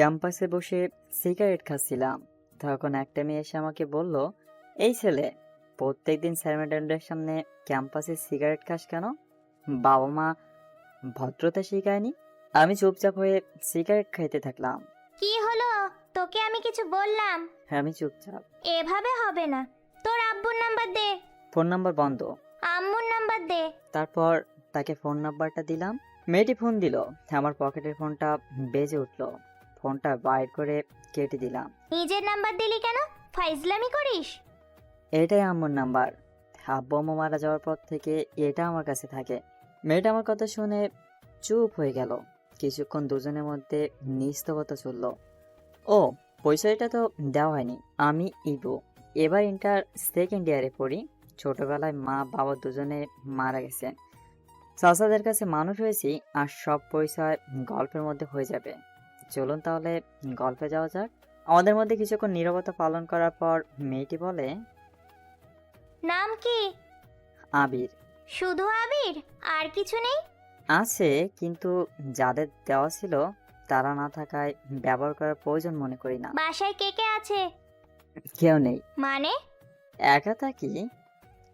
ক্যাম্পাসে বসে সিগারেট খাচ্ছিলাম, তখন একটা মেয়ে এসে আমাকে বলল, এই ছেলে, প্রত্যেকদিন স্যার ম্যাডামদের সামনে ক্যাম্পাসে সিগারেট খাস কেন? বাবা মা ভদ্রতা শেখায়নি? আমি চুপচাপ হয়ে সিগারেট খাইতে থাকলাম। কি হলো? তোকে আমি কিছু বললাম? আমি চুপচাপ। এভাবে হবে না। তোর আব্বুর নাম্বার দে। ফোন নাম্বার বন্ধ। আম্মুর নাম্বার দে। তারপর তাকে ফোন নাম্বারটা দিলাম। মেয়েটি ফোন দিল। আমার পকেটের ফোনটা বেজে উঠলো। ফোনটা বাইর করে কেটে দিলাম। নিজের নাম্বার দিলি কেন? ফাইজলামি করিস? এটাই আম্মুর নাম্বার। আব্বু আম্মু মারা যাওয়ার পর থেকে এটা আমার কাছে থাকে। মেয়েটা আমার কথা শুনে চুপ হয়ে গেল। কিছুক্ষণ দুজনের মধ্যে নিস্তবতা চলল। ও, পরিচয়টা তো দেওয়া হয়নি। আমি ইবু। এবার ইন্টার সেকেন্ড ইয়ারে পড়ি। ছোটবেলায় মা বাবা দুজনে মারা গেছেন। চাচাদের কাছে মানুষ হয়েছি, আর সব পরিচয় গল্পের মধ্যে হয়ে যাবে। চলুন তাহলে গল্পে যাওয়া যাক। আমাদের মধ্যে কিছুক্ষণ নীরবতা পালন করার পর মেয়েটি বলে, নাম কি? আবির। শুধু আবির? আর কিছু নেই? আছে, কিন্তু যাদের দেওয়া ছিল তারা না থাকায় ব্যবহার করার প্রয়োজন মনে করি না। বাসায় কে কে আছে? কেউ নেই। মানে? একা থাকি।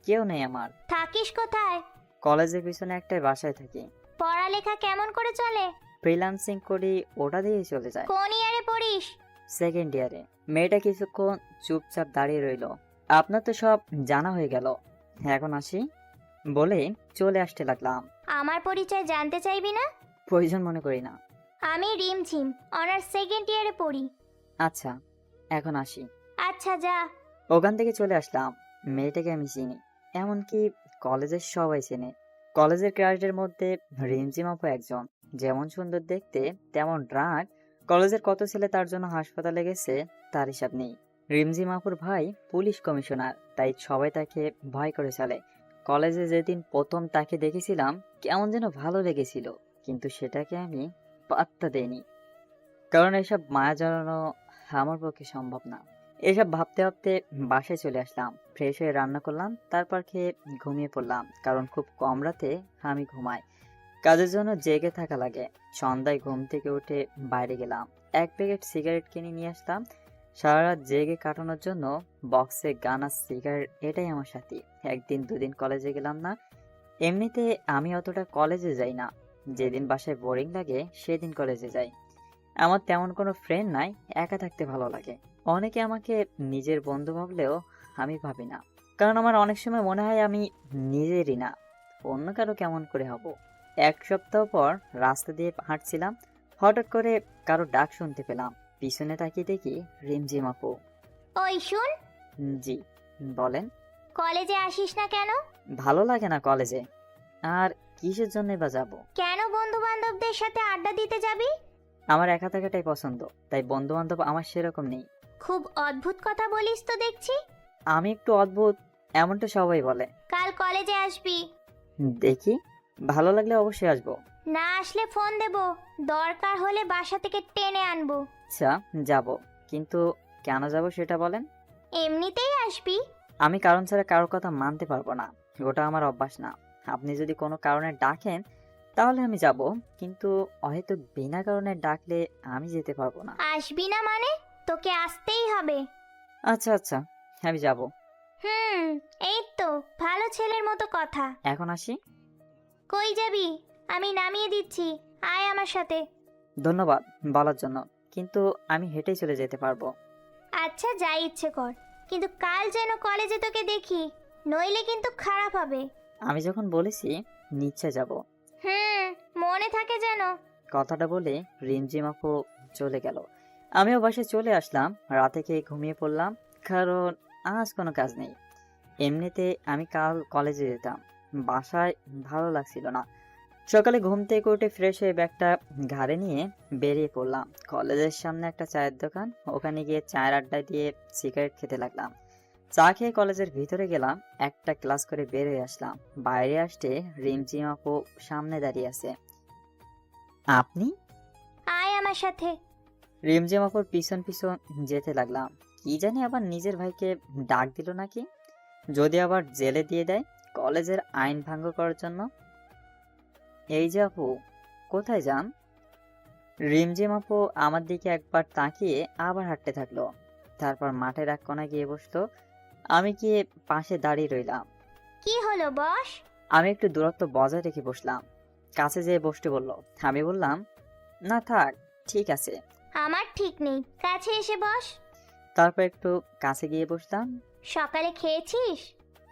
কেউ নেই আমার। থাকিস কোথায়? কলেজের পিছনে একটাই বাসায় থাকি। পড়ালেখা কেমন করে চলে? ফ্রিল্যান্সিং করি, ওটা দিয়েই চলে যায়। কোন ইয়ারে পড়িস? সেকেন্ড ইয়ারে। মেয়েটা কিছুক্ষণ চুপচাপ দাঁড়িয়ে রইল। আপনার তো সব জানা হয়ে গেল, এখন আসি বলে চলে আসতে লাগলাম। আমার পরিচয় জানতে চাইবি না? প্রয়োজন মনে করি না। আমি রিমঝিম, অনার্স সেকেন্ড ইয়ারে পড়ি। আচ্ছা, এখন আসি। আচ্ছা যা। ওখান থেকে চলে আসলাম। মেয়েটাকে আমি চিনি, এমনকি কলেজের সবাই চেনে। কলেজের ক্রাশদের মধ্যে রিমঝিম আপু একজন। যেমন সুন্দর দেখতে, তেমন রাগ। কলেজের কত ছেলে তার জন্য হাসপাতালে গেছে তার হিসাব নেই। রিমঝিম আপুর ভাই পুলিশ কমিশনার, তাই সবাই তাকে ভয় করে চলে। কলেজে যেদিন প্রথম তাকে দেখেছিলাম, কেমন যেন ভালো লেগেছিল, কিন্তু সেটাকে আমি পাত্তা দেইনি, কারণ এসব মায়া জড়ানো আমার পক্ষে সম্ভব না। এসব ভাবতে ভাবতে বাসায় চলে আসলাম। ফ্রেশ হয়ে রান্না করলাম, তারপর খেয়ে ঘুমিয়ে পড়লাম, কারণ খুব কম রাতে আমি ঘুমাই। কাজের জন্য জেগে থাকা লাগে। সন্ধ্যায় ঘুম থেকে উঠে বাইরে গেলাম। এক প্যাকেট সিগারেট কিনে নিয়ে আসলাম। সারা রাত জেগে কাটানোর জন্য বক্সে গান আর সিগারেট, এটাই আমার সাথী। একদিন দুদিন কলেজে গেলাম না। এমনিতে আমি অতটা কলেজে যাই না। যেদিন বাসায় বোরিং লাগে সেদিন কলেজে যাই। আমার তেমন কোনো ফ্রেন্ড নাই, একা থাকতে ভালো লাগে। অনেকে আমাকে নিজের বন্ধু ভাবলেও আমি ভাবি না, কারণ আমার অনেক সময় মনে হয় আমি নিজেরই না, অন্য কারো কেমন করে হব। এক সপ্তাহ পর রাস্তা দিয়ে হাঁটছিলাম, হঠাৎ করে কারো ডাক শুনতে পেলাম। পিছনে তাকিয়ে দেখি রিমঝিম আপু। ওই শুন, জি, বলেন। কলেজে আসিস না কেন? ভালো লাগে না কলেজে। আর কিসের জন্য বা যাব? কেন বন্ধু বান্ধবদের সাথে আড্ডা দিতে যাবি? আমার একা থাকাটাই পছন্দ, তাই বন্ধু বান্ধব আমার সেরকম নেই। খুব অদ্ভুত কথা বলিস তো দেখছি। আমি একটু অদ্ভুত, এমনটা সবাই বলে। কাল কলেজে আসবি। দেখি, ভালো লাগলে অবশ্যই আসবো। না আসলে ফোন দেব, দরকার হলে বাসা থেকে টেনে আনবো। আচ্ছা, যাব, কিন্তু কেন যাব সেটা বলেন। এমনিতেই আসবি? আমি কারণ ছাড়া কারোর কথা মানতে পারবো না, ওটা আমার অভ্যাস না। আপনি যদি কোনো কারণে ডাকেন তাহলে আমি যাব, কিন্তু হয়তো বিনা কারণে ডাকলে আমি যেতে পারবো না। আসবি না মানে? তোকে আসতেই হবে। আচ্ছা আচ্ছা, আমি যাব। হুম, এই তো ভালো ছেলের মতো কথা। এখন আসি। কই যাবি? আমি নামিয়ে দিচ্ছি, আয় আমার সাথে। ধন্যবাদ বলার জন্য, কিন্তু আমি হেঁটেই চলে যেতে পারবো। আচ্ছা যা ইচ্ছে কর, কিন্তু কাল যেন কলেজে তোকে দেখি, নইলে কিন্তু খারাপ হবে। আমি যখন বলেছি নিশ্চয় যাব। হুম, মনে থাকে যেন। কথাটা বলে রিমঝিম আপু চলে গেল। আমিও বাসায় চলে আসলাম। রাতে খেয়ে ঘুমিয়ে পড়লাম, কারণ আজ কোনো কাজ নেই। এমনিতে আমি কাল কলেজে যেতাম। বাসায় ভালো লাগছিল না। সকালে ঘুম থেকে উঠে ফ্রেশ হয়ে ব্যাগটা ঘাড়ে নিয়ে বেরিয়ে পড়লাম। কলেজের সামনে একটা চায়ের দোকান, ওখানে গিয়ে চায়ের আড্ডা দিয়ে সিগারেট খেতে লাগলাম। চা খেয়ে কলেজের ভিতরে গেলাম, একটা ক্লাস করে বের হয়ে আসলাম। বাইরে আসতে রিমঝিম আপু সামনে দাঁড়িয়ে আছে। আপনি? আয় আমার সাথে। রিমঝিম আপুর পিছন পিছন যেতে লাগলাম। কি জানি আবার নিজের ভাইকে ডাক দিল নাকি, যদি আবার জেলে দিয়ে দেয় কলেজের আইন ভঙ্গ করার জন্য। এই যে আপু, কোথায় যান? রিমঝিম আপু আমার দিকে একবার তাকিয়ে আবার হাঁটতে থাকলো। তারপর মাঠের এক কোণায় গিয়ে বসলো। আমি গিয়ে পাশে দাঁড়িয়ে রইলাম। কি হলো বস? আমি একটু দূরত্ব বজায় রেখে বসলাম। কাছে যেয়ে বসতে বলল। আমি বললাম, না থাক, ঠিক আছে। আমার ঠিক নেই, কাছে এসে বস। তারপর একটু কাছে গিয়ে বসলাম। সকালে খেয়েছিস?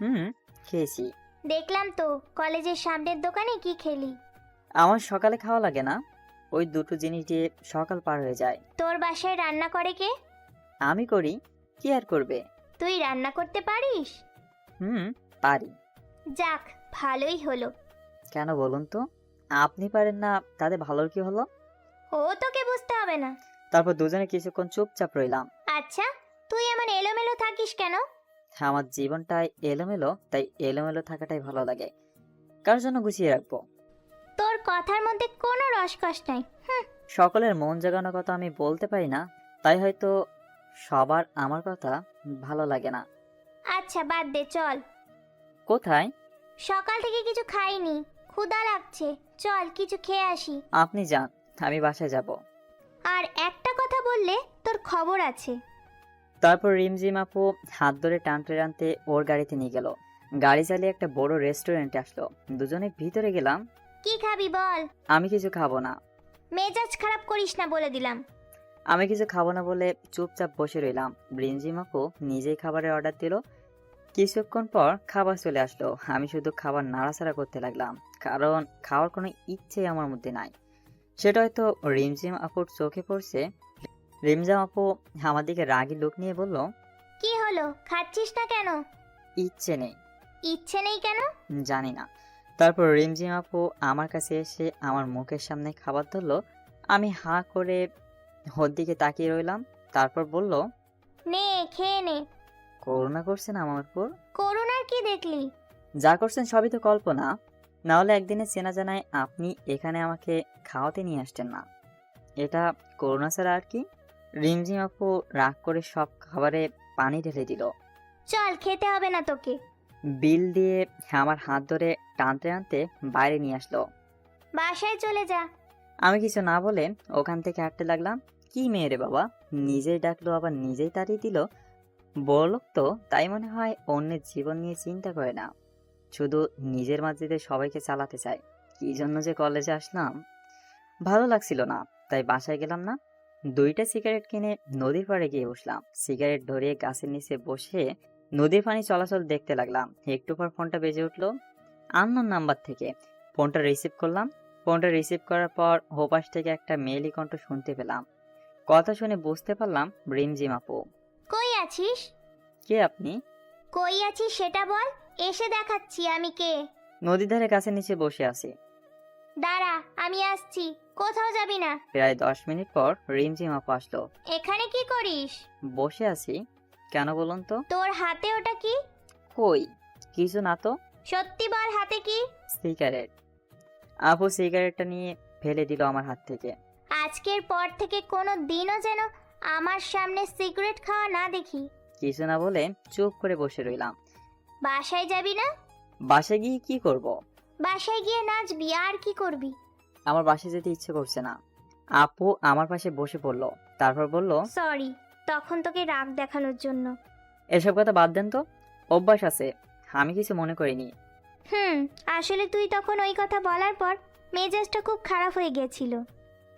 হুম, খেয়েছি। দেখলাম তো কলেজের সামনের দোকানে কি খেলি। আমার সকালে খাওয়া লাগে না, ওই দুটো জিনিস দিয়ে সকাল পার হয়ে যায়। তোর বাসায় রান্না করে কে? আমি করি, কি আর করবে। তুই রান্না করতে পারিস? হুম, পারি। যাক, ভালোই হলো। কেন বলুন তো? আপনি পারেন না, তাতে ভালোর কি হলো? ও তোকে বুঝতে হবে না। তারপর দুজনে কিছুক্ষণ চুপচাপ রইলাম। আচ্ছা, তুই এমন এলোমেলো থাকিস কেন? আমার জীবনটাই এলোমেলো, তাই এলোমেলো থাকাটাই ভালো লাগে। কার জন্য গুছিয়ে রাখবো? তোর কথার মধ্যে কোনো রসকস নাই। সকলের মন জাগানোর কথা আমি বলতে পারি না, তাই হয়তো সবার আমার কথা ভালো লাগে না। আচ্ছা বাদ দে, চল। কোথায়? সকাল থেকে কিছু খাইনি, ক্ষুধা লাগছে। চল কিছু খেয়ে আসি। আপনি যান, আমি বাসায় যাব। আর একটা কথা বললে তোর খবর আছে। তারপর রিমঝিম আপু হাত ধরে টানতে টানতে ওর গাড়িতে নিয়ে গেল। গাড়ি চালিয়ে একটা বড় রেস্টুরেন্টে আসলো। দুজনে ভিতরে গেলাম। কি খাবি বল? আমি কিছু খাবো না। মেজাজ খারাপ করিস না বলে দিলাম। আমি কিছু খাবো না বলে চুপচাপ বসে রইলাম। রিমঝিম আপু নিজেই খাবারের অর্ডার দিল। কিছুক্ষণ পর খাবার চলে আসলো। আমি শুধু খাবার নাড়াচাড়া করতে লাগলাম, কারণ খাওয়ার কোনো ইচ্ছে আমার মধ্যে নাই। সেটা হয়তো রিমঝিম আপুর চোখে পড়ছে। রিমঝিম আপু আমার দিকে রাগী লোক নিয়ে বলল, কি হলো, খাচ্ছিস না কেন? ইচ্ছে নেই। ইচ্ছে নেই কেন? জানি না। তারপর রিমঝিম আপু আমার কাছে এসে আমার মুখের সামনে খাবার ধরলো। আমি হাঁ করে ওর দিকে তাকিয়ে রইলাম। তারপর বলল, নে খেয়ে নে। করুণা করছেন আমার উপর? করুণার কি দেখলি? যা করছেন সবই তো কল্পনা। না হলে একদিনে চেনা জানায় আপনি এখানে আমাকে খাওয়াতে নিয়ে আসতেন না। এটা করুণা ছাড়া আর কি? রিমঝিম আপু রাগ করে সব খাবারে পানি ঢেলে দিল। চল, খেতে হবে না তোকে। বিল দিয়ে আমার হাত ধরে টানতে টানতে বাইরে নিয়ে আসলো। বাসায় চলে যা। আমি কিছু না বলে ওখান থেকে হাঁটতে লাগলাম। কি মেয়ে রে বাবা, নিজেই ডাকলো আবার নিজেই তাড়িয়ে দিল। বড়লোক তো, তাই মনে হয় অন্যের জীবন নিয়ে চিন্তা করে না, শুধু নিজের মাঝে সবাইকে চালাতে চায়। কি জন্য যে কলেজে আসলাম, ভালো লাগছিল না, তাই বাসায় গেলাম না। দুইটা সিগারেট কিনে নদীর পাড়ে গিয়ে বসলাম। সিগারেট ধরিয়ে গাছের নিচে বসে নদীর পানি চলাচল দেখতে লাগলাম। একটু পর ফোনটা বেজে উঠলো, আননোন নাম্বার থেকে। ফোনটা রিসিভ করলাম। ফোনটা রিসিভ করার পর ওপাশ থেকে একটা মেয়েলি কণ্ঠ শুনতে পেলাম। কথা শুনে বুঝতে পারলাম রিমঝিম আপু। কই আছিস? কে আপনি? কই আছিস সেটা বল, এসে দেখাচ্ছি আমি কে। নদীর ধারে গাছের নিচে বসে আছি। দাঁড়া, আমি আসছি। কোথাও যাবি না। প্রায় 10 মিনিট পর রিমঝিম আপু আসলো। এখানে কি করিস? বসে আছি। কেন বলুন তো? তোর হাতে ওটা কি? কই, কিছু না তো। সত্যি বল, হাতে কি? সিগারেট। আপু সিগারেটটা নিয়ে ফেলে দিল আমার হাত থেকে। আজকের পর থেকে কোনো দিনও যেন আমার সামনে সিগারেট খাওয়া না দেখি। কিছু না বলে চুপ করে বসে রইলাম। বাসায় যাবি না? বাসায় গিয়ে কি করব? বাসায় গিয়ে নাচবি, আর কি করবি? আমার বাসায় যেতে ইচ্ছে করছে না। আপু আমার পাশে বসে পড়লো। তারপর বলল, সরি, তখন তোকে রাগ দেখানোর জন্য। এসব কথা বাদ দেন তো, অভ্যাস আছে, আমি কিছু মনে করিনি। আসলে তুই তখন ওই কথা বলার পর মেজাজটা খুব খারাপ হয়ে গেছিল।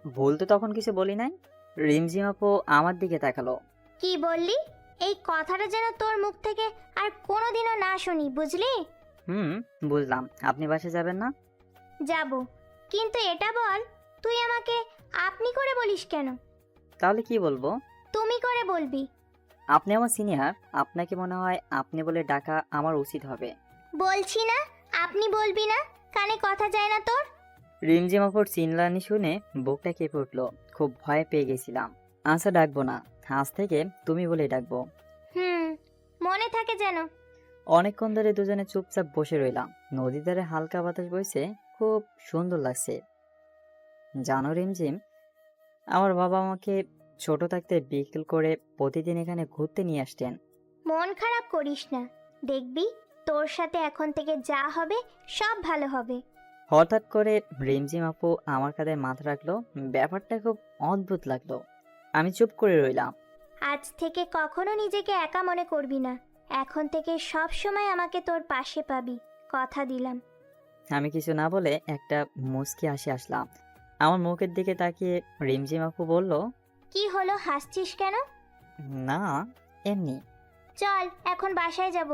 ভুল তো তখন কিছু বলি নাই। রিমঝিম আপু আমার দিকে তাকালো। কি বললি? এই কথাটা যেন তোর মুখ থেকে আর কোনোদিনও না শুনি, বুঝলি? বুঝলাম। আপনি বাসায় যাবেন না? যাব, কিন্তু এটা বল, তুই আমাকে আপনি করে বলিস কেন? তাহলে কি বলবো? তুমি করে বলবি। আপনি আমার সিনিয়র, আপনাকে মনে হয় আপনি বলে ডাকা আমার উচিত হবে। বলছি না আপনি বলবি না, কানে কথা যায় না তোর? রিমঝিম আপুর চিনলানি শুনে বুকটা কেঁপে উঠলো। খুব ভয় পেয়ে গেছিলাম। আচ্ছা, ডাকবো না, আজ থেকে তুমি বলে ডাকবো। মনে থাকে যেন। অনেকক্ষণ ধরে দুজনে চুপচাপ বসে রইলাম। নদীর ধারে হালকা বাতাস বইছে, খুব সুন্দর লাগছে। জানো রিমঝিম, আমার বাবা আমাকে ছোট থাকতে বিকেল করে প্রতিদিন এখানে ঘুরতে নিয়ে আসতেন। মন খারাপ করিস না, দেখবি তোর সাথে এখন থেকে যা হবে সব ভালো হবে। হঠাৎ করে রিমঝিম আপু আমার কাঁধে মাথা রাখলো। ব্যাপারটা খুব অদ্ভুত লাগলো। আমি চুপ করে রইলাম। আজ থেকে কখনো নিজেকে একা মনে করবি না। এখন থেকে সব সময় আমাকে তোর পাশে পাবি, কথা দিলাম। আমি কিছু না বলে একটা মুচকি হাসি আসলাম। আমার মুখের দিকে তাকিয়ে রিমঝিম আপু বলল, কি হলো, হাসছিস কেন? না, এমনি। চল এখন বাসায় যাব।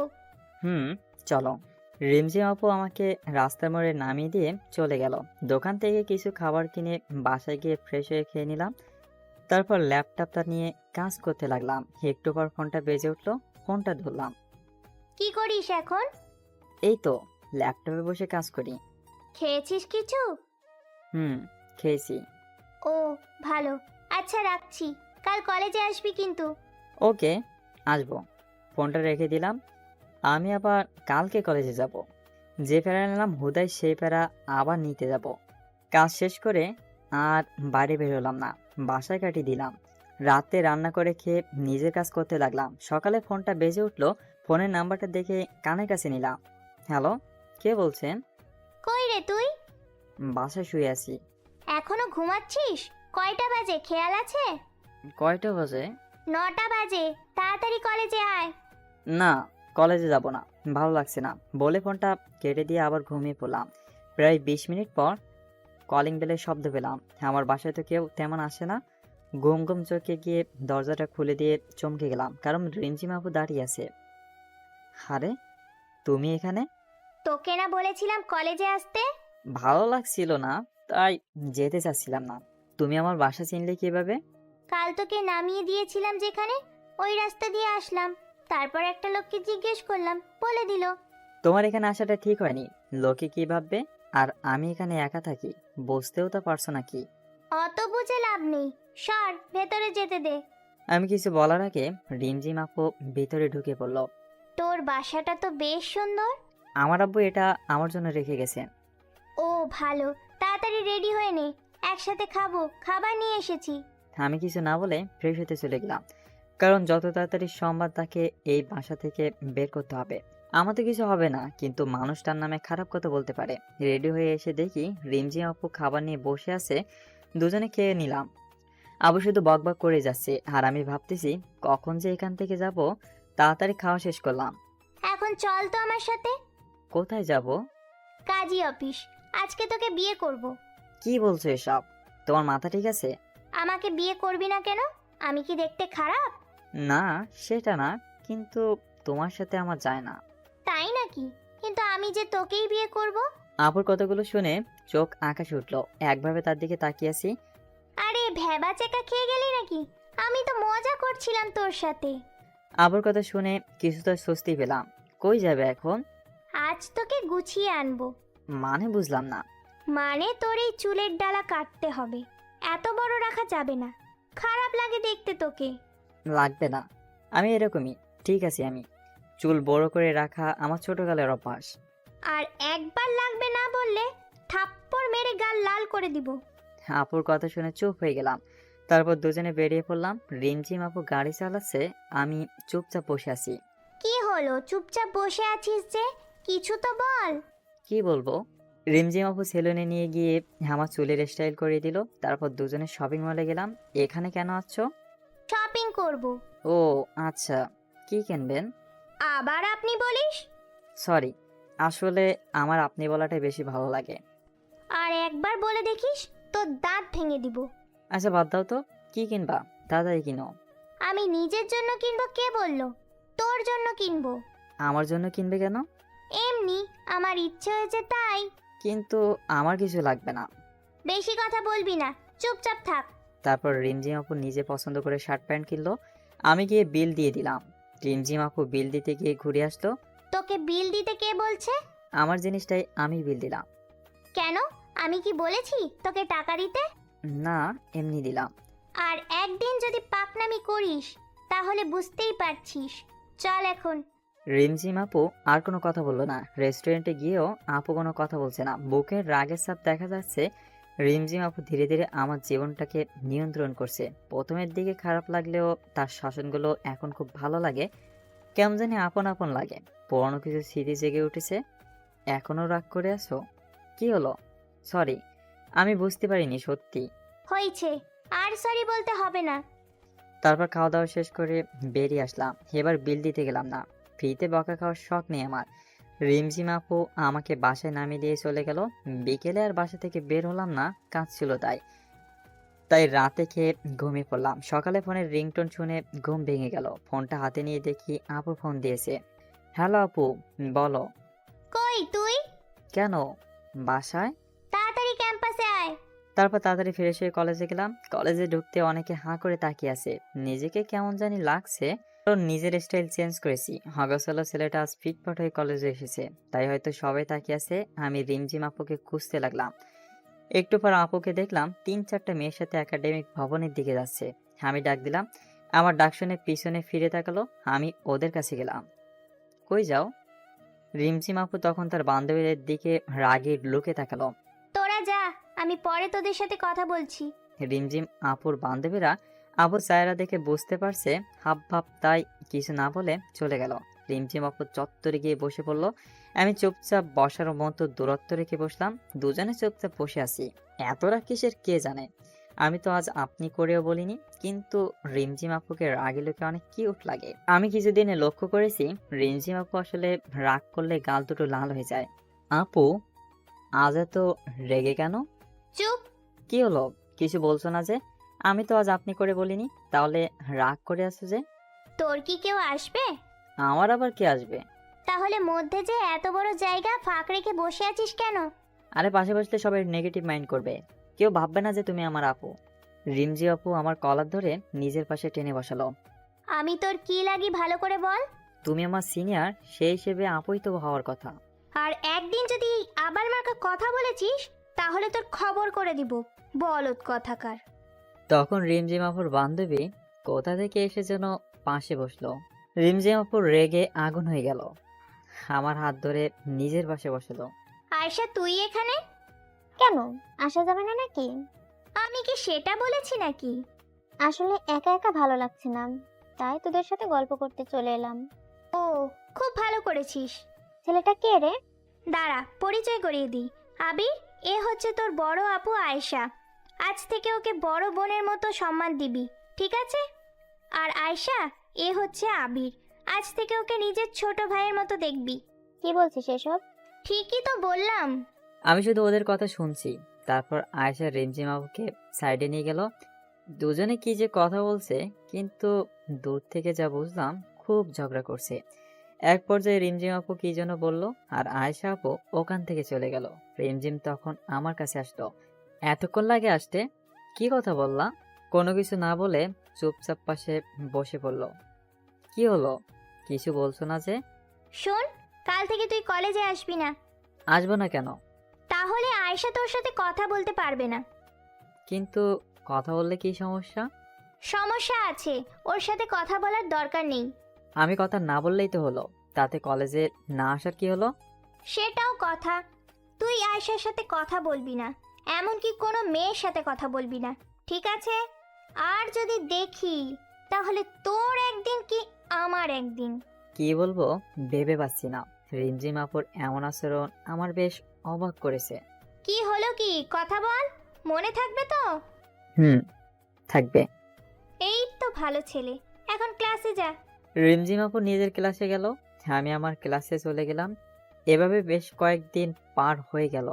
হুম, চলো। রিমঝিম আপু আমাকে রাস্তার মোড়ে নামিয়ে দিয়ে চলে গেল। দোকান থেকে কিছু খাবার কিনে বাসায় গিয়ে ফ্রেশ হয়ে খেয়ে নিলাম। তারপর ল্যাপটপটা নিয়ে কাজ করতে লাগলাম। একটু পর ফোনটা বেজে উঠলো। ফোনটা ধরলাম। কি করিস এখন? এই তো ল্যাপটপে বসে কাজ করি। খেয়েছিস কিছু? হুম, খেয়েছি। ও ভালো। আচ্ছা রাখছি, কাল কলেজে আসবি কিন্তু। ওকে, আসবো। ফোনটা রেখে দিলাম। আমি আবার কালকে কলেজে যাব। যে প্যারা নিলাম হুদাই সেই প্যারা আবার নিতে যাব। কাজ শেষ করে আর বাইরে বেরোলাম না, বাসায় কাটিয়ে দিলাম। রাতে রান্না করে খেয়ে নিজের কাজ করতে লাগলাম। সকালে ফোনটা বেজে উঠলো। ফোনের নাম্বারটা দেখে কানের কাছে নিলাম। হ্যালো, কে বলছেন? কই রে তুই? বাসায় শুয়ে আছি। এখনো ঘুমাচ্ছিস? কয়টা বাজে খেয়াল আছে? কয়টা বাজে? 9টা বাজে। তাড়াতাড়ি কলেজে আয়। না, কলেজে যাব না, ভালো লাগছে না বলে ফোনটা কেটে দিয়ে আবার ঘুমিয়ে পড়লাম। প্রায় 20 মিনিট পর কলিং বেলের শব্দ পেলাম। আমার বাসায় তো কেউ তেমন আসে না। ঘুম ঘুম চোখে গিয়ে দরজাটা খুলে দিয়ে চমকে গেলাম, কারণ রিমঝিম আপু দাঁড়িয়ে আছে। আরে, তুমি এখানে? তোকে না বলেছিলাম কলেজে আসতে? ভালো লাগছিল না, তাই যেতে চাচ্ছিলাম না। তুমি আমার বাসা চিনলে কিভাবে? কাল তোকে নামিয়ে দিয়েছিলাম যেখানে, ওই রাস্তা দিয়ে আসলাম। তারপর একটা লোককে জিজ্ঞেস করলাম, বলে দিল। তোমার এখানে আসাটা ঠিক হয়নি। লোকে কি ভাববে? আর আমি এখানে একা থাকি, বুঝতেও তো পারছো নাকি? অত বুঝে লাভ নেই, সর, ভেতরে যেতে দে। আমি কিছু বলার আগে রিমঝিম আপু ভিতরে ঢুকে পড়ল। তোর বাসাটা তো বেশ সুন্দর। আমার আব্বু এটা আমার জন্য রেখে গেছেন। ও ভালো, তাড়াতাড়ি রেডি হয়ে নে, একসাথে খাবো, খাবার নিয়ে এসেছি। আমি কিছু না বলে ফ্রেশ হতে চলে গেলাম, কারণ যত তাড়াতাড়ি সম্ভব তাকে এই বাসা থেকে বের করতে হবে। আমার তো কিছু হবে না, কিন্তু মানুষটার নামে খারাপ কথা বলতে পারে। রেডি হয়ে এসে দেখি রিমঝিম আপু খাবার নিয়ে বসে আছে। দুজনে খেয়ে নিলাম। আবু শুধু বকবক করে যাচ্ছে, আর আমি ভাবতেছি কখন যে এখান থেকে যাব। তাড়াতাড়ি খাওয়া শেষ করলাম। এখন চল তো আমার সাথে। কোথায় যাব? কাজী অফিস। আজকে তোকে বিয়ে করব। কি বলছো এসব? তোমার মাথা ঠিক আছে? আমাকে বিয়ে করবি না কেন? আমি কি দেখতে খারাপ? না, সেটা না, কিন্তু তোমার সাথে আমার যায় না। তাই নাকি? কিন্তু আমি যে তোকেই বিয়ে করব। আপুর কথাগুলো শুনে চোখ আকাশে উঠলো। একভাবে তার দিকে তাকিয়ে আছি। আরে ভেবা চেকা খেয়ে গেলি নাকি? আমি তো মজা করছিলাম তোর সাথে। আপুর কথা শুনে কিছুটা স্বস্তি পেলাম। কই যাবে এখন? আজ তোকে গুছিয়ে আনবো। মানে বুঝলাম না। মানে তোর এই চুলের ডালা কাটতে হবে, এত বড় রাখা যাবে না, খারাপ লাগে দেখতে তোকে। লাগবে না, আমি এরকমই ঠিক আছি। আমি চুল বড় করে রাখা আমার ছোটকালের অভ্যাস। আর একবার লাগবে না বললে থাপ্পড় মেরে গাল লাল করে দিব। আপুর কথা শুনে চুপ হয়ে গেলাম। তারপর দুজনে বেরিয়ে পড়লাম। রিমঝিম আপু গাড়ি চালাচ্ছে, আমি চুপচাপ বসে আছি। কি হলো, চুপচাপ বসে আছিস যে? কিছু তো বল। কি বলবো? রিমঝিম আপু সেলুনে নিয়ে গিয়ে আমার চুলের স্টাইল করে দিল। তারপর দুজনে শপিং মলে গেলাম। এখানে কেন আছো? শপিং করব। ও আচ্ছা, কি কিনবেন? আবার আপনি বলিস? সরি, আসলে আমার আপনি বলাটাই বেশি ভালো লাগে। আর একবার বলে দেখিস, তোর দাঁত ভেঙে দিব। আচ্ছা বাদ দাও তো, কি কিনবা? তাড়াতাড়ি কিনো। আমি নিজের জন্য কিনবো কে বললো? তোর জন্য কিনবো। আমার জন্য কিনবে কেন? এমনি আমার ইচ্ছে হয়েছে তাই। কিন্তু আমার কিছু লাগবে না। বেশি কথা বলবি না, চুপচাপ থাক। তারপর রিমঝিম আপু নিজে পছন্দ করে শার্ট প্যান্ট কিনলো। আমি গিয়ে বিল দিয়ে দিলাম। রিমঝিম আপু বিল দিতে গিয়ে ঘুরে আসলো। তোকে বিল দিতে কে বলছে? আমার জিনিসটাই আমি বিল দিলাম। কেন? আমি কি বলেছি তোকে টাকা দিতে? না, এমনি দিলাম। আর একদিন যদি পাকনামি করিস তাহলে বুঝতেই পারছিস। চল এখন। রিমঝিম আপু আর কোনো কথা বললো না। রেস্টুরেন্টে গিয়েও আপু কোনো কথা বলছে না। বুকের রাগের ছাপ দেখা যাচ্ছে। রিমঝিম আপু ধীরে ধীরে আমার জীবনটাকে নিয়ন্ত্রণ করছে। প্রথমের দিকে খারাপ লাগলেও তার শাসনগুলো এখন খুব ভালো লাগে। কেমন জানি আপন আপন লাগে। পুরনো কিছু স্মৃতি জেগে উঠেছে। এখনো রাগ করে আছো? কি হলো? সরি, আমি বুঝতে পারিনি সত্যি। হয়েছে, আর সরি বলতে হবে না। তারপর খাওয়া দাওয়া শেষ করে বেরিয়ে আসলাম। এবার বিল দিতে গেলাম না, ফ্রিতে বকা খাওয়ার শখ নেই আমার। রিমঝিম আপু আমাকে বাসায় নামিয়ে দিয়ে চলে গেল। বিকেলে আর বাসা থেকে বের হলাম না, কাজ ছিল তাই। তাই রাতে খেয়ে ঘুমিয়ে পড়লাম। সকালে ফোনের রিংটোন শুনে ঘুম ভেঙে গেল। ফোনটা হাতে নিয়ে দেখি আপু ফোন দিয়েছে। হ্যালো আপু, বলো। কই তুই? কেন? বাসায়। তাড়াতাড়ি ক্যাম্পাসে আয়। তারপর তাড়াতাড়ি ফ্রেশ হয়ে কলেজে গেলাম। কলেজে ঢুকতে অনেকে হাঁ করে তাকিয়ে আছে। নিজেকে কেমন জানি লাগছে, কারণ নিজের স্টাইল চেঞ্জ করেছি। হগসলা ছেলেটা আজ ফিটফাট হয়ে কলেজে এসেছে, তাই হয়তো সবাই তাকিয়ে আছে। আমি রিমঝিম আপুকে খুঁজতে লাগলাম। একটু পর আপুকে দেখলাম ৩-৪টা মেয়ের সাথে একাডেমিক ভবনের দিকে যাচ্ছে। আমি ডাক দিলাম। আমার ডাক শুনে পিছনে ফিরে তাকালো। আমি ওদের কাছে গেলাম। কই যাও? রিমঝিম আপু তখন তার বান্ধবীদের দিকে রাগে লুকে তাকালো। তোরা যা, আমি পরে তোদের সাথে কথা বলছি। রিমঝিম আপুর বান্ধবীরা আবুর চেহারা দেখে বুঝতে পারছে হাব ভাব, তাই কিছু না বলে চলে গেল। রিমঝিম আপু চত্বরে গিয়ে বসে পড়লো। আমি চুপচাপ বসার মতো দূরত্ব রেখে বসলাম। দুজনে চুপচাপ বসে আছি। এতটা কিসের কে জানে। আমি তো আজ আপনি করেও বলিনি, কিন্তু রিমঝিম আপুকে রাগে লোকে অনেক কিউট লাগে। আমি কিছুদিনে লক্ষ্য করেছি রিমঝিম আপু আসলে রাগ করলে গাল দুটো লাল হয়ে যায়। আপু, আজ এত রেগে কেন? চুপ। কি হলো? কিছু বলছো না যে? আমি তো আজ আপনি করে বলিনি, তাহলে রাগ করে আছো যে? তোর কি কেউ আসবে? আমার আবার কে আসবে? তাহলে মধ্যে যে এত বড় জায়গা ফাঁক রেখে বসে আছিস কেন? আরে পাশে বসলে সবাই নেগেটিভ মাইন্ড করবে, কেউ ভাববে না যে তুমি আমার আপু। রিমজি আপু আমার কলার ধরে নিজের পাশে টেনে বসালো। আমি তোর কি লাগি ভালো করে বল। তুমি আমার সিনিয়র, সেই হিসেবে আপুই তো হওয়ার কথা। আর একদিন যদি আবার মার্কা কথা বলেছিস, তাহলে তোর খবর করে দিব। বলদ কথাকার। তখন রিমঝিম আপুর বান্ধবী কোথা থেকে এসে যেন পাশে বসলো। রিমঝিম আপুর রেগে আগুন হয়ে গেল। আমার হাত ধরে নিজের পাশে বসালো। আয়শা, তুই এখানে? কেন, আসা যাবে না নাকি? আমি কি সেটা বলেছি নাকি? আসলে একা একা ভালো লাগছে না, তাই তোদের সাথে গল্প করতে চলে এলাম। ও, খুব ভালো করেছিস। ছেলেটা কে রে? দাঁড়া, পরিচয় করিয়ে দিই। আবির, এ হচ্ছে তোর বড় আপু আয়েশা। আজ থেকে ওকে বড় বোনের মতো সম্মান দিবি, ঠিক আছে? আর আয়েশা, এ হচ্ছে আবির। আজ থেকে ওকে নিজের ছোট ভাইয়ের মতো দেখবি। কি বলছিস এসব? ঠিকই তো বললাম। আমি শুধু ওদের কথা শুনছি। তারপর আয়েশা রিমঝিম আপুকে সাইডে নিয়ে গেল। দুজনে কি যে কথা বলছে, কিন্তু দূর থেকে যা বুঝলাম খুব ঝগড়া করছে। এক পর্যায়ে রিমঝিম আপু কি যেন বললো, আর আয়েশা আপু ওখান থেকে চলে গেল। রিমঝিম তখন আমার কাছে আসলো। এতক্ষণ লাগে আসতে? কি কথা বললা? কোনো কিছু না বলে চুপচাপ পাশে বসে পড়লো। কি হলো? কিছু বলছো না যে? শোন, কাল থেকে তুই কলেজে আসবি না। আসবো না কেন? তাহলে আয়েশা তোর সাথে কথা বলতে পারবে না। কিন্তু কথা বললে কি সমস্যা? সমস্যা আছে, ওর সাথে কথা বলার দরকার নেই। আমি কথা না বললেই তো হলো, তাতে কলেজে না আসার কি হলো? সেটাও কথা। তুই আয়েশার সাথে কথা বলবি না, এমনকি কোনো মেয়ের সাথে কথা বলবি না, ঠিক আছে? আর যদি দেখি, তাহলে তোর একদিন কি আমার একদিন। কি বলবো ভেবে পাচ্ছি না। রিমঝিম আপুর এমন আচরণ আমার বেশ অবাক করেছে। কি হলো, কি কথা বল, মনে থাকবে তো? থাকবে। এই তো ভালো ছেলে, এখন ক্লাসে যা। রিমঝিম আপু নিজের ক্লাসে গেল, আমি আমার ক্লাসে চলে গেলাম। এভাবে বেশ কয়েকদিন পার হয়ে গেল।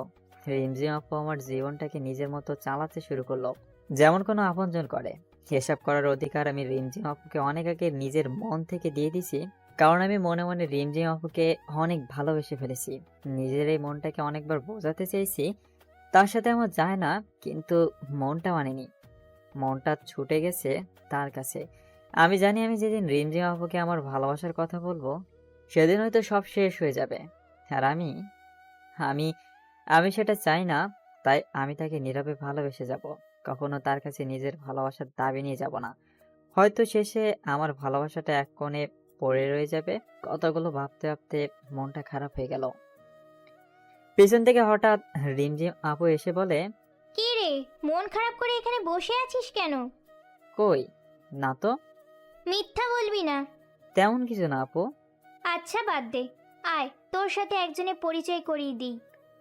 রিমঝিম আপু আমার জীবনটাকে নিজের মতো চালাতে শুরু করলো, যেমন কোনো আপনজন করে। এসব করার অধিকার আমি রিমঝিম আপুকে অনেক আগে নিজের মন থেকে দিয়ে দিছি, কারণ আমি মনে মনে রিমঝিম আপুকে অনেক ভালোবেসে ফেলেছি। নিজের এই মনটাকে অনেকবার বোঝাতে চেয়েছি তার সাথে আমার যায় না, কিন্তু মনটা মানেনি। মনটা ছুটে গেছে তার কাছে। আমি জানি আমি যেদিন রিমঝিম আপুকে আমার ভালোবাসার কথা বলবো, সেদিন হয়তো সব শেষ হয়ে যাবে। আর আমি আমি আমি সেটা চাই না। তাই আমি তাকে নীরবে ভালোবেসে যাব, কখনো তার কাছে নিজের ভালোবাসার দাবি নিয়ে যাব না। হয়তো শেষে আমার ভালোবাসাটা এক কোণে পড়ে রয়ে যাবে। কথাগুলো ভাবতে ভাবতে মনটা খারাপ হয়ে গেল। পিছন থেকে হঠাৎ রিমঝিম আপু এসে বলে, কি রে, মন খারাপ করে এখানে বসে আছিস কেন? কই না তো। মিথ্যা বলবি না। তেমন কিছু না আপু। আচ্ছা বাদ দে, আয় তোর সাথে একজনের পরিচয় করিয়ে দিই।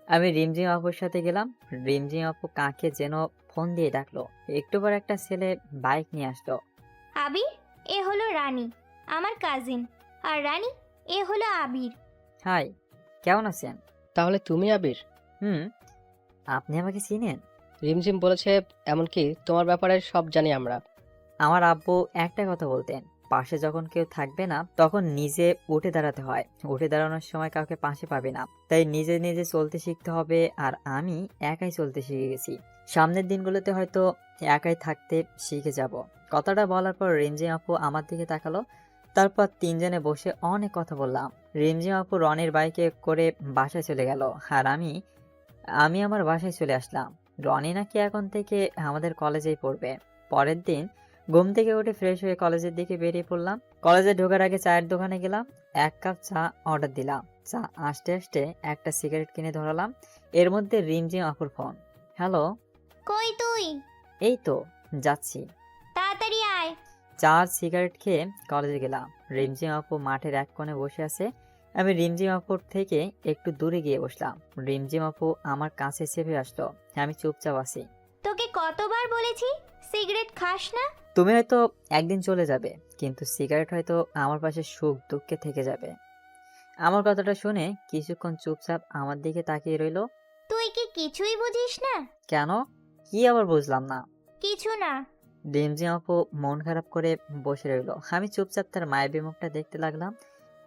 আমি রিমঝিম আপুর সাথে গেলাম। রিমঝিম আপু কাকে যেন ফোন দিয়ে ডাকলো। একটু পর একটা ছেলে বাইক নিয়ে আসলো। আবির, এ হলো রানী, আমার কাজিন। আর রানী, এ হলো আবির। হাই, কেমন আছেন? তাহলে তুমি আবির? হুম। আপনি আমাকে চিনেন? রিমঝিম বলেছে, এমনকি তোমার ব্যাপারে সব জানি আমরা। আমার আব্বু একটা কথা বলতেন, পাশে যখন কেউ থাকবে না তখন নিজে উঠে দাঁড়াতে হয়। উঠে দাঁড়ানোর সময় কাউকে পাশে পাবে না, তাই নিজে নিজে চলতে শিখতে হবে। আর আমি একাই চলতে শিখে গেছি। সামনের দিনগুলোতে হয়তো একাই থাকতে শিখে যাব। কথাটা বলার পর রিমঝিম আপু আমার দিকে তাকালো। তারপর তিনজনে বসে অনেক কথা বললাম। রিমঝিম আপু রনির বাইকে করে বাসায় চলে গেল, আর আমি আমি আমার বাসায় চলে আসলাম। রনি নাকি এখন থেকে আমাদের কলেজেই পড়বে। পরের দিন ঘুম থেকে উঠে ফ্রেশ হয়ে কলেজের দিকে বেরিয়ে পড়লাম। কলেজে ঢোকার আগে চায়ের দোকানে গেলাম, 1 কাপ চা অর্ডার দিলাম। চা আসতে আসতে একটা সিগারেট কিনে ধরালাম। এর মধ্যে রিমঝিম আপুর ফোন। হ্যালো। কই তুই? এই তো যাচ্ছি। তাড়াতাড়ি আয়। চা আর সিগারেট খেয়ে কলেজে গেলাম। রিমঝিম আপু মাঠের এক কোণে বসে আছে। আমি রিমঝিম আপুর থেকে একটু দূরে গিয়ে বসলাম। রিমঝিম আপু আমার কাছে চেপে আসলো। আমি চুপচাপ আছি। তোকে কতবার বলেছি সিগারেট খাস না? তুমি হয়তো একদিন চলে যাবে, কিন্তু সিগারেট হয়তো আমার পাশে সুখ দুঃখে থেকে যাবে। আমার কথাটা শুনে কিছুক্ষণ চুপচাপ আমার দিকে তাকিয়ে রইলো। তুই কি কিছুই বুঝিস না? কেন? কি আবার বুঝলাম না। কিছু না। রিমঝিম আপু মন খারাপ করে বসে রইলো। আমি চুপচাপ তার মায়াবী মুখটা দেখতে লাগলাম।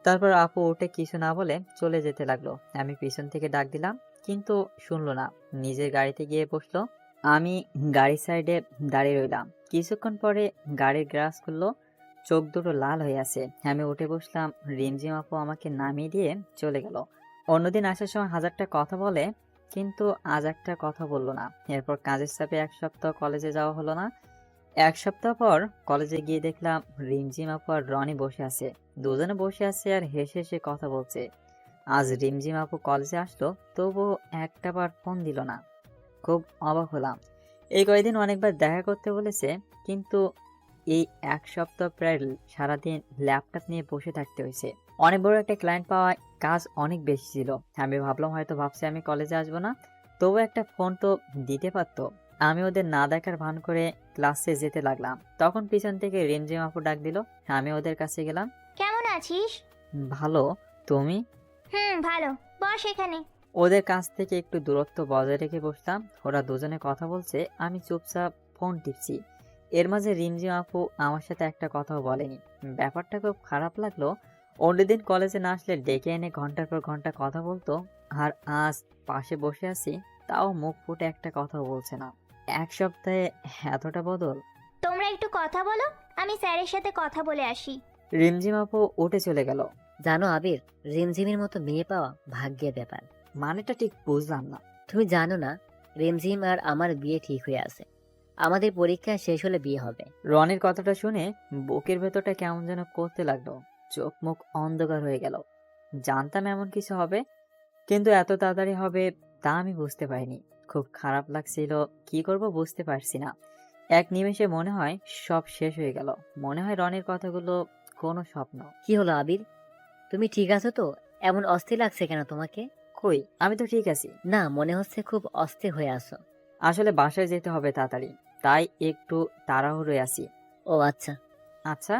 তারপর আপু উঠে কিছু না বলে চলে যেতে লাগলো। আমি পিছন থেকে ডাক দিলাম, কিন্তু শুনলো না। নিজের গাড়িতে গিয়ে বসলো। আমি গাড়ির সাইডে দাঁড়িয়ে রইলাম। কিছুক্ষণ পরে গাড়ির গ্লাস খুললো। চোখ দুটো লাল হয়ে আছে। আমি উঠে বসলাম। রিমঝিম আপু আমাকে নামিয়ে দিয়ে চলে গেল। অন্যদিন আসার সময় হাজারটা কথা বলে, কিন্তু আজ একটা কথা বললো না। এরপর কাজের চাপে 1 সপ্তাহ কলেজে যাওয়া হলো না। 1 সপ্তাহ পর কলেজে গিয়ে দেখলাম রিমঝিম আপু আর রনি বসে আছে। দুজনে বসে আছে আর হেসে হেসে কথা বলছে। আজ রিমঝিম আপু কলেজে আসলো, তবুও একটাবার ফোন দিল না। খুব অবাক হলাম। এই কয়েকদিন অনেকবার দেখা করতে বলেছে, কিন্তু এই 1 সপ্তাহ প্রায় সারাদিন ল্যাপটপ নিয়ে বসে থাকতে হয়েছে। অনেক বড় একটা ক্লায়েন্ট পাওয়ায় কাজ অনেক বেশি ছিল। আমি ভাবলাম হয়তো ভাবছে আমি কলেজে আসবো না, তবু একটা ফোন তো দিতে পারতো। আমি ওদের না দেখার ভান করে ক্লাসে যেতে লাগলাম। তখন পিছন থেকে রিমঝিম আপু ডাক দিল। আমি ওদের কাছে গেলাম। কেমন আছিস? ভালো, তুমি? ভালো। বস এখানে। ওদের কাছ থেকে একটু দূরত্ব বজায় রেখে বসলাম। ওরা দুজনে কথা বলছে, আমি চুপচাপ ফোন টিপছি। এর মাঝে রিমঝিম আপু আমার সাথে একটা কথাও বলেনি। ব্যাপারটা খুব খারাপ লাগলো। অন্যদিন কলেজে না আসলে ডেকে এনে ঘন্টার পর ঘন্টা কথা বলতো, আর আজ পাশে বসে আছি, তাও মুখ ফুটে একটা কথাও বলছে না। 1 সপ্তাহে এতটা বদল! তোমরা একটু কথা বলো, আমি স্যারের সাথে কথা বলে আসি। রিমঝিম আপু উঠে চলে গেল। জানো আবির, রিমঝিমের মতো মেয়ে পাওয়া ভাগ্যের ব্যাপার। মানেটা ঠিক বুঝলাম না। তুমি জানো না, রিমঝিম আর আমার বিয়ে ঠিক হয়ে আছে। আমাদের পরীক্ষা শেষ হলে বিয়ে হবে। রনির কথাটা শুনে বুকের ভেতরটা কেমন যেন করতে লাগলো। চোখ মুখ অন্ধকার হয়ে গেল। জানতাম এমন কিছু হবে, কিন্তু এত তাড়াতাড়ি হবে তা আমি বুঝতে পারিনি। খুব খারাপ লাগছিল, কি করব বুঝতে পারছি না। এক নিমেষে মনে হয় সব শেষ হয়ে গেল। মনে হয় রনির কথাগুলো কোনো স্বপ্ন। কি হলো আবির, তুমি ঠিক আছো তো? এমন অস্থির লাগছে কেন তোমাকে? কই, আমি তো ঠিক আছি। না, মনে হচ্ছে খুব অস্থির হয়ে আছো। আসলে বাসায় যেতে হবে তাড়াতাড়ি, তাই একটু তাড়াহুড়োয় আছি। ও আচ্ছা। আচ্ছা,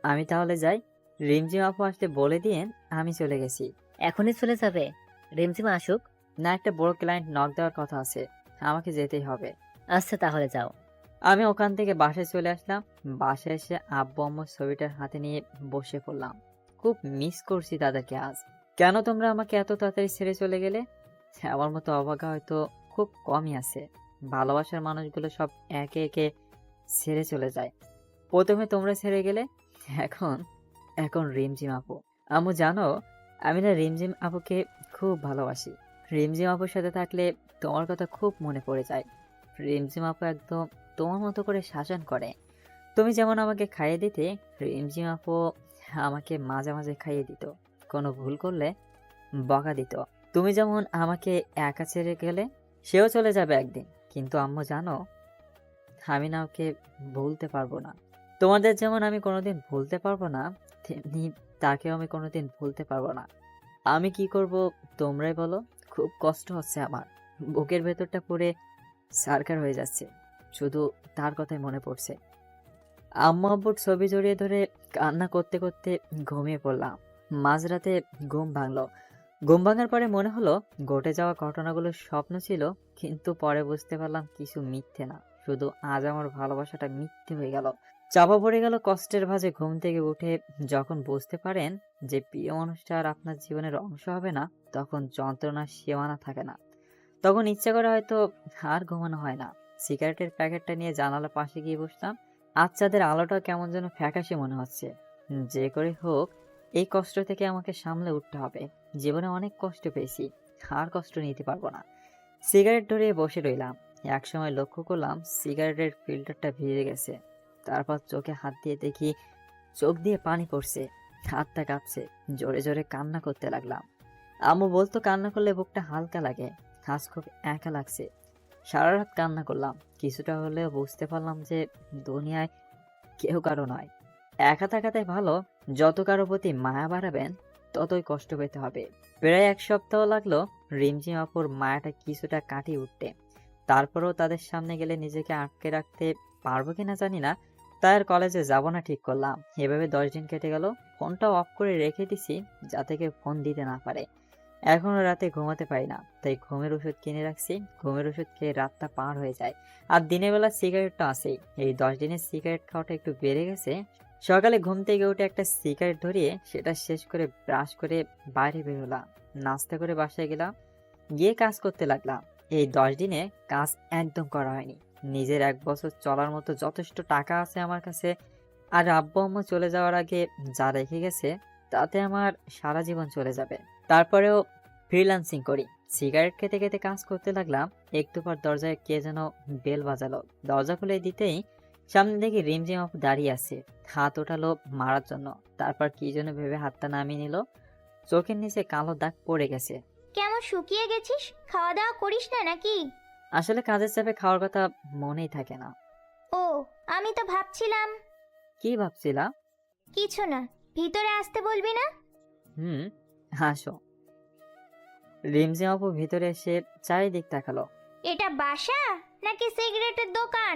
আমি তাহলে যাই। রিমঝিম আপু আসলে বলে দিয়েন আমি চলে গেছি। এখনই চলে যাবে? রিমঝিম আসুক। না, একটা বড় ক্লায়েন্ট নক দেওয়ার কথা আছে, আমাকে যেতেই হবে। আচ্ছা তাহলে যাও। আমি ওখান থেকে বাসায় চলে আসলাম। বাসায় এসে আব্বু আম্মুর ছবিটার হাতে নিয়ে বসে পড়লাম। খুব মিস করছি তাদেরকে আজ। কেন তোমরা আমাকে এত তাড়াতাড়ি ছেড়ে চলে গেলে? আমার মতো অভাগা হয়তো খুব কমই আছে। ভালোবাসার মানুষগুলো সব একে একে ছেড়ে চলে যায়। প্রথমে তোমরা ছেড়ে গেলে, এখন এখন রিমঝিম আপু। আম্মু জানো, আমি না রিমঝিম আপুকে খুব ভালোবাসি। রিমঝিম আপুর সাথে থাকলে তোমার কথা খুব মনে পড়ে যায়। রিমঝিম আপু একদম তোমার মতো করে শাসন করে। তুমি যেমন আমাকে খাইয়ে দিতে, রিমঝিম আপু আমাকে মাঝে মাঝে খাইয়ে দিত। কোনো ভুল করলে বকা দিত। তুমি যেমন আমাকে একা ছেড়ে গেলে, সেও চলে যাবে একদিন। কিন্তু আম্মু জানো, আমি না ওকে ভুলতে পারবো না। তোমাদের যেমন আমি কোনোদিন ভুলতে পারবো না, তেমনি তাকেও আমি কোনোদিন ভুলতে পারবো না। আমি কি করব তোমরাই বলো। খুব কষ্ট হচ্ছে আমার, বুকের ভেতরটা পুড়ে সারকার হয়ে যাচ্ছে। শুধু তার কথাই মনে পড়ছে। আম্মু আব্বুর ছবি জড়িয়ে ধরে কান্না করতে করতে ঘুমিয়ে পড়লাম। মাঝরাতে ঘুম ভাঙলো। ঘুম ভাঙার পরে মনে হলো ঘটে যাওয়া ঘটনাগুলো স্বপ্ন ছিল, কিন্তু পরে বুঝতে পারলাম কিছু মিথ্যে না, শুধু আজ আমার ভালোবাসাটা মিথ্যে হয়ে গেল। চাপা পড়ে গেল কষ্টের ভাঁজে। ঘুম থেকে উঠে যখন বুঝতে পারেন যে প্রিয় মানুষটা আর আপনার জীবনের অংশ হবে না, তখন যন্ত্রণার সীমানা থাকে না। তখন ইচ্ছা করে হয়তো আর ঘুমানো হয় না। সিগারেটের প্যাকেটটা নিয়ে জানালার পাশে গিয়ে বসলাম। আজ চাঁদের আলোটা কেমন যেন ফ্যাকাশে মনে হচ্ছে। যে করে হোক এই কষ্ট থেকে আমাকে সামলে উঠতে হবে। জীবনে অনেক কষ্ট পেয়েছি, আর কষ্ট নিতে পারবো না। সিগারেট ধরিয়ে বসে রইলাম। একসময় লক্ষ্য করলাম সিগারেটের ফিল্টারটা ভিজে গেছে। তারপর চোখে হাত দিয়ে দেখি চোখ দিয়ে পানি পড়ছে, হাতটা কাঁপছে। জোরে জোরে কান্না করতে লাগলাম। আম্মু বলতো কান্না করলে বুকটা হালকা লাগে। আজ খুব একা লাগছে। সারা রাত কান্না করলাম। কিছুটা হলেও বুঝতে পারলাম যে দুনিয়ায় কেউ কারো নয়। একা থাকাটাই ভালো। যত কারো প্রতি মায়া বাড়াবেন ততই কষ্ট পেতে হবে। প্রায় 1 সপ্তাহ লাগলো রিমঝিম আপুর মায়াটা কিছুটা কাটিয়ে উঠতে। তারপরেও তাদের সামনে গেলে নিজেকে আটকে রাখতে পারবো কিনা জানি না। তাই আর কলেজে যাব না ঠিক করলাম। এভাবে 10 দিন কেটে গেল। ফোনটা অফ করে রেখে দিছি যাতে কেউ ফোন দিতে না পারে। এখনো রাতে ঘুমাতে পারি না, তাই ঘুমের ওষুধ কিনে রাখছি। ঘুমের ওষুধ খেয়ে রাতটা পার হয়ে যায়। আর দিনের বেলা সিগারেটটা আছেই। এই 10 দিনে সিগারেট খাওয়াটা একটু বেড়ে গেছে। সকালে ঘুম থেকে উঠে একটা সিগারেট ধরিয়ে সেটা শেষ করে ব্রাশ করে বাইরে বেরোলাম। নাস্তা করে বাসায় গেলাম, গিয়ে কাজ করতে লাগলাম। এই 10 দিনে কাজ একদম করা হয়নি। নিজের 1 বছর চলার মতো যথেষ্ট টাকা আছে আমার কাছে। আর আব্বু আম্মু চলে যাওয়ার আগে যা রেখে গেছে তাতে আমার সারা জীবন চলে যাবে। তারপরেও ফ্রিল্যান্সিং করি। সিগারেট খেতে খেতে কাজ করতে লাগলাম। একটু পর দরজায় কে যেন বেল বাজালো। দরজা খুলে দিতেই সামনে দেখি রিমঝিম আপু দাঁড়িয়ে আছে। হাত ওঠালো মারার জন্য, তারপর কি যেন ভেবে হাতটা নামিয়ে নিল। চোখের নিচে কালো দাগ পড়ে গেছে। কেমন শুকিয়ে গেছিস? খাওয়া দাওয়া করিস না নাকি? আসলে কাজের চাপে খাওয়ার কথা মনেই থাকে না। ও, আমি তো ভাবছিলাম। কি ভাবছিলা? কিছু না, ভিতরে আসতে বলবি না? হুম, আসো। রিমঝিম আপু ভিতরে এসে চারিদিক তাকালো। এটা বাসা নাকি সিগারেটের দোকান?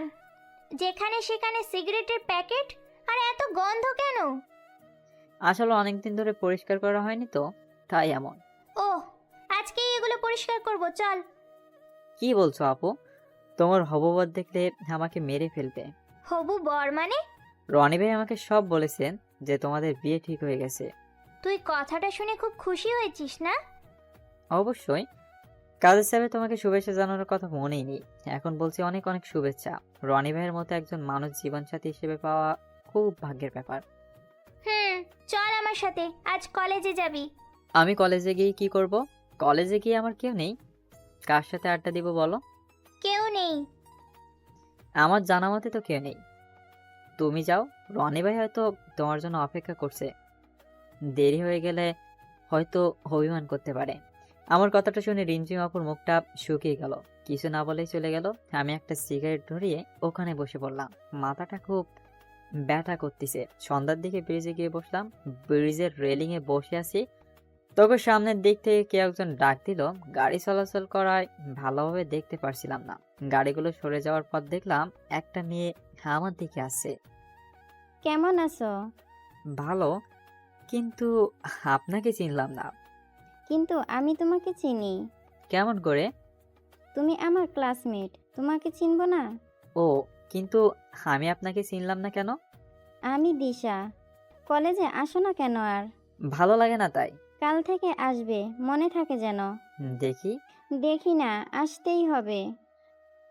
যেখানে সেখানে সিগারেটের প্যাকেট, আর এত গন্ধ কেন? আসলে অনেকদিন ধরে পরিষ্কার করা হয়নি তো, তাই এমন। ও, আজকেই এগুলো পরিষ্কার করব, চল। কি বলছো আপু? তোমার হববর দেখলে আমাকে মেরে ফেলবে। হবু বর মানে? রনি ভাই আমাকে সব বলেছেন যে তোমাদের বিয়ে ঠিক হয়ে গেছে। তুই কথাটা শুনে খুব খুশি হয়েছিস না? অবশ্যই। কাজের চাপে তোমাকে শুভেচ্ছা জানানোর কথা মনেই নেই। এখন বলছি অনেক অনেক শুভেচ্ছা। রনি ভাইয়ের মতো একজন মানুষ জীবনসাথী হিসেবে পাওয়া খুব ভাগ্যের ব্যাপার। হুম, চল আমার সাথে, আজ কলেজে যাবি। আমি কলেজে গিয়ে কি করব? কলেজে গিয়ে আমার কেউ নেই। কার সাথে আড্ডা দিব বলো? কেউ নেই। আমার জানা মতে তো কেউ নেই। তুমি যাও, রনি ভাই হয়তো তোমার জন্য অপেক্ষা করছে। দেরি হয়ে গেলে হয়তো অভিমান করতে পারে। আমার কথাটা শুনে রিমঝিম আপুর মুখটা শুকিয়ে গেল। কিছু না বলেই চলে গেল। আমি একটা সিগারেট ধরিয়ে ওখানে বসে পড়লাম। মাথাটা খুব ব্যথা করতেছে। সন্ধ্যার দিকে ব্রিজে গিয়ে বসলাম। ব্রিজের রেলিং এ বসে আছি, তবে সামনের দিক থেকে কে একজন ডাক দিল। গাড়ি চলাচল করায় ভালোভাবে দেখতে পারছিলাম না। গাড়িগুলো সরে যাওয়ার পর দেখলাম একটা মেয়ে আমার দিকে আসছে। কেমন আছো? ভালো, কিন্তু আপনাকে চিনলাম না। কিন্তু আমি তোমাকে চিনি। কেমন করে? তুমি আমার ক্লাসমেট, তোমাকে চিনবো না? ও, কিন্তু আমি আপনাকে চিনলাম না কেন? আমি দিশা। কলেজে আসো না কেন আর? ভালো লাগে না তাই। কাল থেকে আসবে, মনে থাকে যেন। দেখি। দেখি না, আসতেই হবে।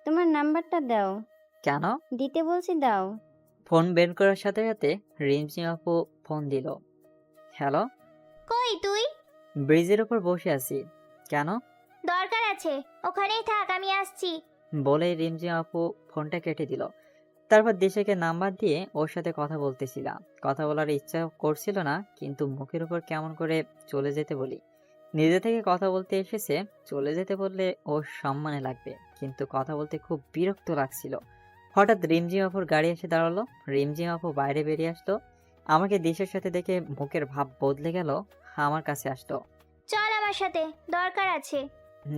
তোমার নাম্বারটা দাও। কেন? দিতে বলছি, দাও। ফোন বের করার সাথে সাথে রিমঝিম আপু ফোন দিল। হ্যালো। কই তুই? ব্রিজের উপর বসে আছি। কেন? দরকার আছে, ওখানেই থাক, আমি আসছি। বলে রিমঝিম আপু ফোনটা কেটে দিল। তারপর দেশাকে নাম্বার দিয়ে ওর সাথে কথা বলতেছিলাম। কথা বলার ইচ্ছা করছিল না, কিন্তু মুখের উপর কেমন করে চলে যেতে বলি। নিজে থেকে কথা বলতে এসেছে, চলে যেতে বললে ওর সম্মানে লাগবে, কিন্তু কথা বলতে খুব বিরক্ত লাগছিল। হঠাৎ রিমঝিম আপুর গাড়ি এসে দাঁড়ালো। রিমঝিম আপু বাইরে বেরিয়ে আসলো। আমাকে দেশের সাথে দেখে মুখের ভাব বদলে গেল। আমার কাছে আসলো। চল আমার সাথে, দরকার আছে।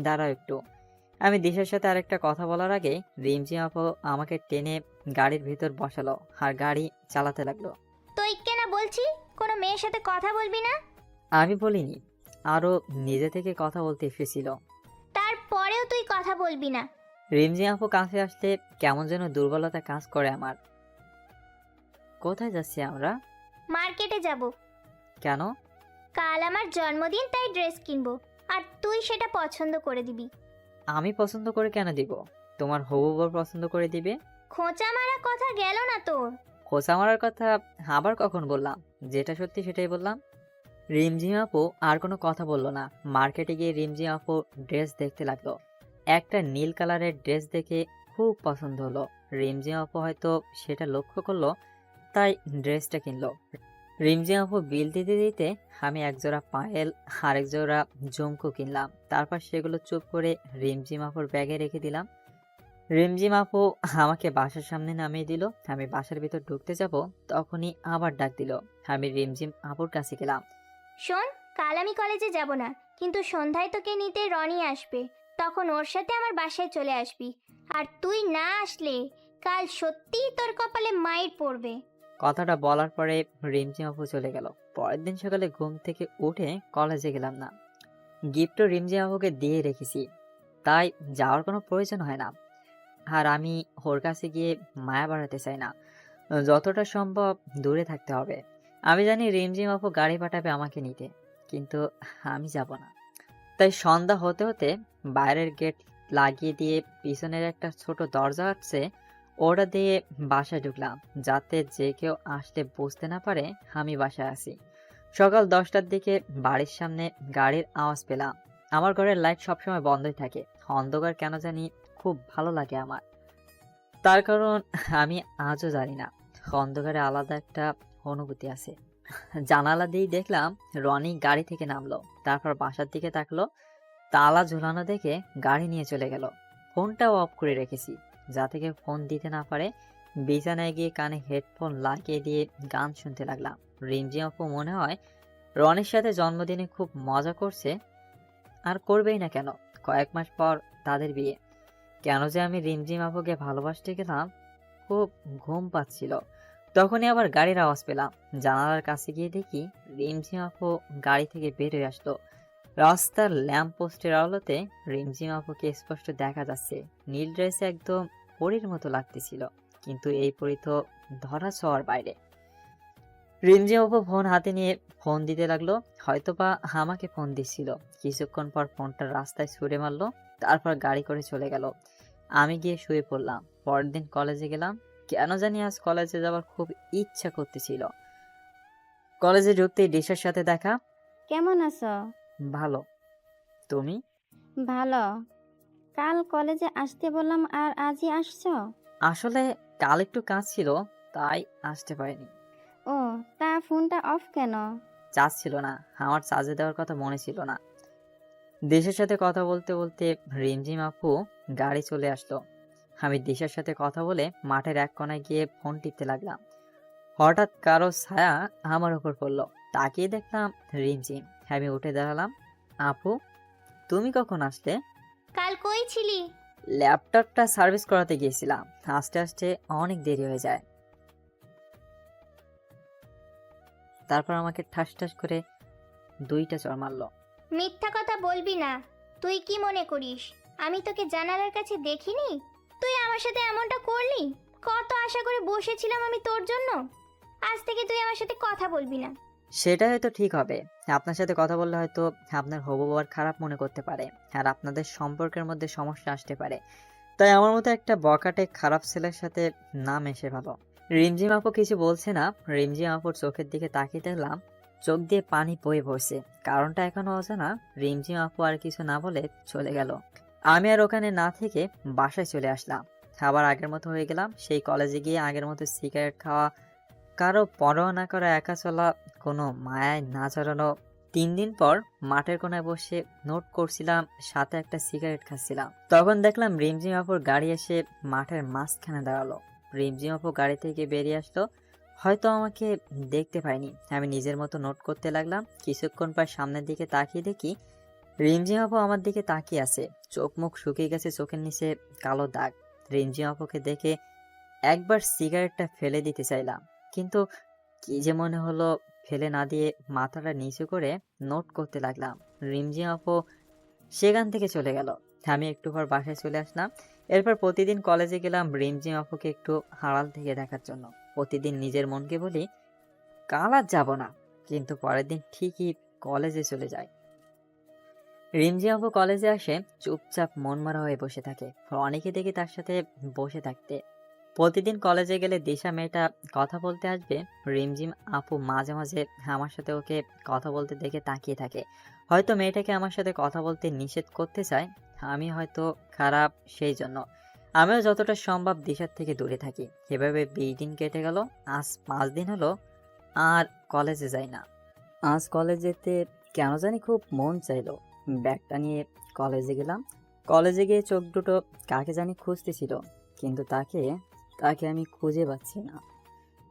দাঁড়াও একটু। আমি দিশার সাথে আরেকটা কথা বলার আগে রিমঝিম আপু আমাকে টেনে গাড়ির ভিতর বসালো আর গাড়ি চালাতে লাগলো। তুই কেনা বলছি কোনো মেয়ের সাথে কথা বলবি না। আমি বলিনি, আরো নিজে থেকে কথা বলতে এসেছিল। তারপরেও তুই কথা বলবি না। রিমঝিম আপু কাছে আসতে কেমন যেন দুর্বলতা কাজ করে আমার। কোথায় যাচ্ছি আমরা? মার্কেটে যাব। কেন? কাল আমার জন্মদিন, তাই ড্রেস কিনবো, আর তুই সেটা পছন্দ করে দিবি। আমি পছন্দ করে কেন দিব? তোমার হবু বর পছন্দ করে দিবে। খোঁচা মারা কথা গেল না তোর। খোঁচা মারার কথা আবার কখন বললাম? যেটা সত্যি সেটাই বললাম। রিমঝিম আপু আর কোনো কথা বললো না। মার্কেটে গিয়ে রিমঝিম আপু ড্রেস দেখতে লাগলো। একটা নীল কালারের ড্রেস দেখে খুব পছন্দ হলো। রিমঝিম আপু হয়তো সেটা লক্ষ্য করলো, তাই ড্রেসটা কিনলো। রিমঝিম আপু বিল দিতে দিতে আমি একজোড়া পায়েল আর একজোড়া ঝুমকো কিনলাম। তারপর সেগুলো চুপ করে রিমঝিম আপুর ব্যাগে রেখে দিলাম। রিমঝিম আপু আমাকে বাসার সামনে নামিয়ে দিল। আমি বাসার ভিতর ঢুকতে যাব, তখনই আবার ডাক দিল। আমি রিমঝিম আপুর কাছে গেলাম। শোন, কাল আমি কলেজে যাব না, কিন্তু সন্ধ্যায় তোকে নিতে রনি আসবে। তখন ওর সাথে আমার বাসায় চলে আসবি। আর তুই না আসলে কাল সত্যিই তোর কপালে মাইর পড়বে। কথাটা বলার পরে রিমঝিম আপু চলে গেল। পরের দিন সকালে ঘুম থেকে উঠে কলেজে গেলাম না। গিফটও রিমঝিম আপুকে দিয়ে রেখেছি, তাই যাওয়ার কোনো প্রয়োজন হয় না। আর আমি ওর কাছে গিয়ে মায়া বাড়াতে চাই না। যতটা সম্ভব দূরে থাকতে হবে। আমি জানি রিমঝিম আপু গাড়ি পাঠাবে আমাকে নিতে, কিন্তু আমি যাব না। তাই সন্ধ্যা হতে হতে বাইরের গেট লাগিয়ে দিয়ে পিছনের একটা ছোট দরজা আছে, ওটা দিয়ে বাসায় ঢুকলাম, যাতে যে কেউ আসলে বুঝতে না পারে আমি বাসায় আছি। সকাল 10টার দিকে বাড়ির সামনে গাড়ির আওয়াজ পেলাম। আমার ঘরের লাইট সবসময় বন্ধই থাকে। অন্ধকার কেন জানি খুব ভালো লাগে আমার। তার কারণ আমি আজও জানি না, অন্ধকারে আলাদা একটা অনুভূতি আছে। জানালা দিয়ে দেখলাম রনি গাড়ি থেকে নামলো, তারপর বাসার দিকে তাকলো। তালা ঝুলানো দেখে গাড়ি নিয়ে চলে গেল। ফোনটাও অফ করে রেখেছি, যাতে কেউ ফোন দিতে না পারে। বিছানায় গিয়ে কানে হেডফোন লাগিয়ে দিয়ে গান শুনতে লাগলাম। রিমঝিম আপু মনে হয় রনির সাথে জন্মদিনে খুব মজা করছে, আর করবেই না কেন? কয়েক মাস পর তাদের বিয়ে। কেন যে আমি রিমঝিম আপুকে ভালোবাসতে গেলাম। খুব ঘুম পাচ্ছিল, তখনই আবার গাড়ির আওয়াজ পেলাম। জানালার কাছে গিয়ে দেখি রিমঝিম আপু গাড়ি থেকে বের হয়ে আসলো। রাস্তার ল্যাম্প পোস্টের আলোতে রিমঝিম আপুকে স্পষ্ট দেখা যাচ্ছে। নীল ড্রেসে একদম পরীর মতো লাগতেছিল, কিন্তু এই পরী তো ধরা ছোঁয়ার বাইরে। রিমঝিম আপু ফোন হাতে নিয়ে ফোন দিতে লাগলো, হয়তোবা আমাকে ফোন দিচ্ছিল। কিছুক্ষণ পর ফোনটা রাস্তায় ছুঁড়ে মারলো, তারপর গাড়ি করে চলে গেল। আমি গিয়ে শুয়ে পড়লাম। পরের দিন কলেজে গেলাম। কেন জানি আজ কলেজে যাওয়ার খুব ইচ্ছা করতেছিল। কলেজে ঢুকতেই দিশার সাথে দেখা। কেমন আছো? ভালো, তুমি? ভালো। কাল কলেজে আসতে বললাম আর আজই আসছো? আসলে কাল একটু কাজ ছিল, তাই আসতে পারিনি। ও, তা ফোনটা অফ কেন? চার্জ ছিল না, আমার চার্জে দেওয়ার কথা মনে ছিল না। দিশার সাথে কথা বলতে বলতে রিমঝিম আপু গাড়ি চলে আসলো। আমি দিশার সাথে কথা বলে মাঠের এক কোনায় গিয়ে ফোন টিপতে লাগলাম। হঠাৎ কারো ছায়া আমার উপর পড়লো। তাকিয়ে দেখলাম রিমঝিম। আমি উঠে দাঁড়ালাম। আপু, তুমি কখন আসলে? কাল কই ছিলি? ল্যাপটপটা সার্ভিস করাতে গিয়েছিলাম, আস্তে আস্তে অনেক দেরি হয়ে যায়। তারপর আমাকে ঠাস ঠাস করে 2টা চড় মারলো। মিথ্যা কথা বলবি না। তুই কি মনে করিস আমি তোকে জানালার কাছে দেখিনি? তুই আমার সাথে এমনটা করলি? কত আশা করে বসেছিলাম আমি তোর জন্য। আজ থেকে তুই আমার সাথে কথা বলবি না। সেটা হয়তো ঠিক হবে। আপনার সাথে কথা বললে হয়তো আপনার হবু বর খারাপ মনে করতে পারে, আর আপনাদের সম্পর্কের মধ্যে সমস্যা আসতে পারে। তাই আমার মতো একটা বকাটে খারাপ ছেলের সাথে না মেশে ভালো। রিমঝিম আপু কিছু বলছে না। রিমঝিম আপুর চোখের দিকে তাকিয়ে দেখলাম চোখ দিয়ে পানি বয়ে পড়ছে। কারণটা এখনো অজানা। রিমঝিম আপু আর কিছু না বলে চলে গেল। আমি আর ওখানে না থেকে বাসায় চলে আসলাম। আবার আগের মতো হয়ে গেলাম। সেই কলেজে গিয়ে আগের মতো সিগারেট খাওয়া, কারো পরোয়া না করা, একা চলা, কোনো মায়ায় না জড়ানো। 3 দিন পর মাঠের কোনায় বসে নোট করছিলাম, সাথে একটা সিগারেট খাচ্ছিলাম। তখন দেখলাম রিমঝিম আপুর গাড়ি এসে মাঠের মাঝখানে দাঁড়ালো। রিমঝিম আপু গাড়ি থেকে বেরিয়ে আসলো, হয়তো আমাকে দেখতে পাইনি। আমি নিজের মতো নোট করতে লাগলাম। কিছুক্ষণ পর সামনের দিকে তাকিয়ে দেখি রিমঝিম আপু আমার দিকে তাকিয়ে আছে, চোখ মুখ শুকিয়ে গেছে, চোখের নিচে কালো দাগ। রিমঝিম আপুকে দেখে একবার সিগারেটটা ফেলে দিতে চাইলাম, কিন্তু কি যে মনে হলো ফেলে না দিয়ে মাথাটা নিচু করে নোট করতে লাগলাম। রিমঝিম আপু সেখান থেকে চলে গেল। আমি একটু পর বাসায় চলে আসলাম। এরপর প্রতিদিন কলেজে গেলাম রিমঝিম আপুকে একটু আড়াল থেকে দেখার জন্য। প্রতিদিন নিজের মনকে বলি কাল আর যাবো না, কিন্তু পরের দিন ঠিকই কলেজে চলে যায়। রিমঝিম আপু কলেজে আসে, চুপচাপ মন মারা হয়ে বসে থাকে। অনেকে দেখি তার সাথে বসে থাকতে। প্রতিদিন কলেজে গেলে দিশা মেয়েটা কথা বলতে আসবে, রিমঝিম আপু মাঝে মাঝে আমার সাথে ওকে কথা বলতে দেখে তাকিয়ে থাকে। হয়তো মেয়েটাকে আমার সাথে কথা বলতে নিষেধ করতে চায়, আমি হয়তো খারাপ সেই জন্য। আমিও যতটা সম্ভব দিশার থেকে দূরে থাকি। এভাবে 20 দিন কেটে গেল। আজ 5 দিন হলো আর কলেজে যাই না। আজ কলেজ যেতে কেন জানি খুব মন চাইলো। ব্যাগটা নিয়ে কলেজে গেলাম। কলেজে গিয়ে চোখ দুটো কাকে জানি খুঁজতেছিল, কিন্তু তাকে তাকে আমি খুঁজে পাচ্ছি না।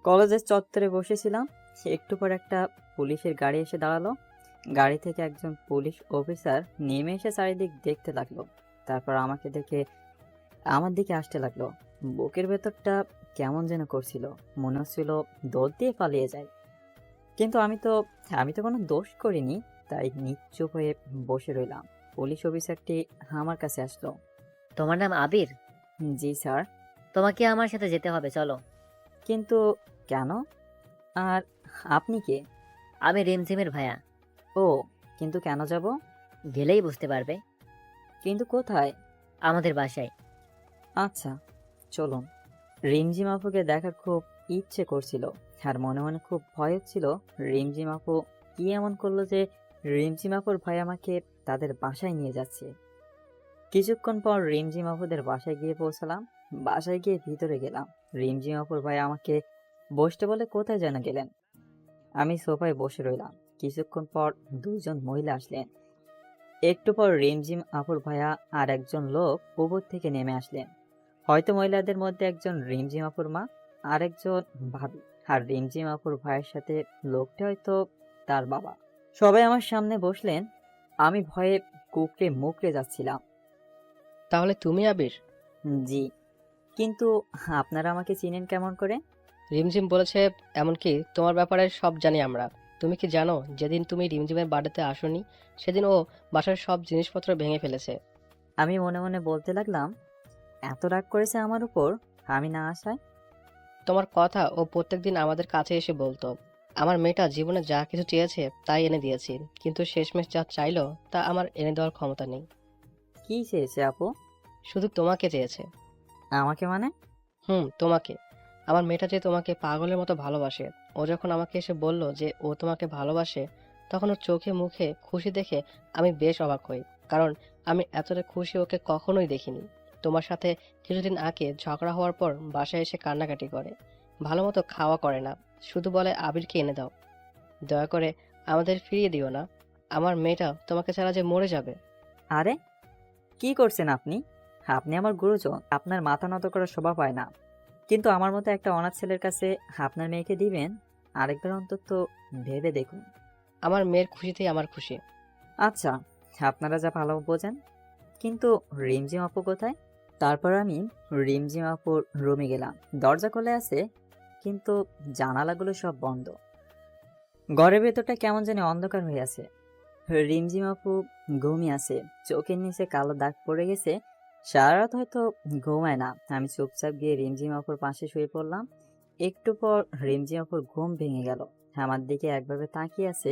কলেজের চত্বরে বসেছিলাম, একটু পর একটা পুলিশের গাড়ি এসে দাঁড়ালো। গাড়ি থেকে একজন পুলিশ অফিসার নেমে এসে চারিদিক দেখতে লাগলো। তারপর আমাকে দেখে আমার দিকে আসতে লাগলো। বুকের ভেতরটা কেমন যেন করছিল, মনে হচ্ছিল দৌড় দিয়ে পালিয়ে যায়। কিন্তু আমি তো কোনো দোষ করিনি, তাই নিশ্চুপ হয়ে বসে রইলাম। পুলিশ অফিসারটি আমার কাছে আসলো। তোমার নাম আবির? জি স্যার। তোমাকে আমার সাথে যেতে হবে, চলো। কিন্তু কেন? আর আপনি কে? আমি রিমঝিমের ভাইয়া। ও, কিন্তু কেন যাব? গেলেই বুঝতে পারবে। কিন্তু কোথায়? আমাদের বাসায়। আচ্ছা, চলুন। রিমঝিম আপুকে দেখার খুব ইচ্ছে করছিল, আর মনে মনে খুব ভয় হচ্ছিল রিমঝিম আপু কি এমন করলো যে রিমঝিম আপুর ভাই আমাকে তাদের বাসায় নিয়ে যাচ্ছে। কিছুক্ষণ পর রিমঝিম আপুদের বাসায় গিয়ে পৌঁছালাম। বাসায় গিয়ে ভিতরে গেলাম। রিমঝিম আপুর ভাই আমাকে বসতে বলে কোথায় যেন গেলেন। আমি সোফায় বসে রইলাম। কিছুক্ষণ পর দুজন মহিলা আসলেন। একটু পর রিমঝিম আপুর ভাইয়া আর একজন লোক উপর থেকে নেমে আসলেন। হয়তো মহিলাদের মধ্যে একজন রিমঝিম আপুর মা, আর একজন ভাবি, আর রিমঝিম আপুর ভাইয়ের সাথে লোকটা হয়তো তার বাবা। সবাই আমার সামনে বসলেন। আমি ভয়ে কুকড়ে মুকড়ে যাচ্ছিলাম। তাহলে তুমি আবির? জি, কিন্তু আপনারা আমাকে চিনেন কেমন করে? রিমঝিম বলেছে, এমনকি তোমার ব্যাপারে সব জানি আমরা। তুমি কি জানো, যেদিন তুমি রিমঝিমের বাড়িতে আসোনি সেদিন ও বাসার সব জিনিসপত্র ভেঙে ফেলেছে। আমি মনে মনে বলতে লাগলাম, এত রাগ করেছে আমার উপর আমি না আসায়। তোমার কথা ও প্রত্যেকদিন আমাদের কাছে এসে বলতো। আমার মেয়েটা জীবনে যা কিছু চেয়েছে তাই এনে দিয়েছি, কিন্তু শেষমেশ যা চাইলো তা আমার এনে দেওয়ার ক্ষমতা নেই। কি চেয়েছে আপু? শুধু তোমাকে চেয়েছে। আমাকে মানে? তোমাকে। আমার মেয়েটা যে তোমাকে পাগলের মতো ভালোবাসে। ও যখন আমাকে এসে বলল যে ও তোমাকে ভালোবাসে, তখন ওর চোখে মুখে খুশি দেখে আমি বেশ অবাক হই। কারণ আমি এতটা খুশি ওকে কখনোই দেখিনি। তোমার সাথে কিছুদিন আগে ঝগড়া হওয়ার পর বাসায় এসে কান্নাকাটি করে, ভালো মতো খাওয়া করে না, শুধু বলে আবিরকে এনে দাও, দয়া করে আমাদের ফিরিয়ে দিও না, আমার মেয়েটা তোমাকে ছাড়া যে মরে যাবে। আরে কি করছেন আপনি? আপনি আমার গুরুজন, আপনার মাথা নত করার শোভা পায় না। কিন্তু আমার মতো একটা অনাথ ছেলের কাছে আপনার মেয়েকে দিবেন? আরেকবার অন্তত ভেবে দেখুন। আমার মেয়ের খুশিতেই আমার খুশি। আচ্ছা, আপনারা যা ভালো বোঝেন, কিন্তু রিমঝিম আপু কোথায়? তারপর আমি রিমঝিম আপুর রুমে গেলাম। দরজা খোলা আছে, কিন্তু জানালাগুলো সব বন্ধ। ঘরের ভেতরটা কেমন জানি অন্ধকার হয়ে আছে। রিমঝিম আপু ঘুমিয়ে আছে, চোখের নিচে কালো দাগ পড়ে গেছে। সারা রাত হয়তো ঘুমায় না। আমি চুপচাপ গিয়ে রিমঝিম আপুর পাশে শুয়ে পড়লাম। একটু পর রিমঝিম আপুর ঘুম ভেঙে গেল। আমার দিকে একভাবে তাকিয়ে আছে,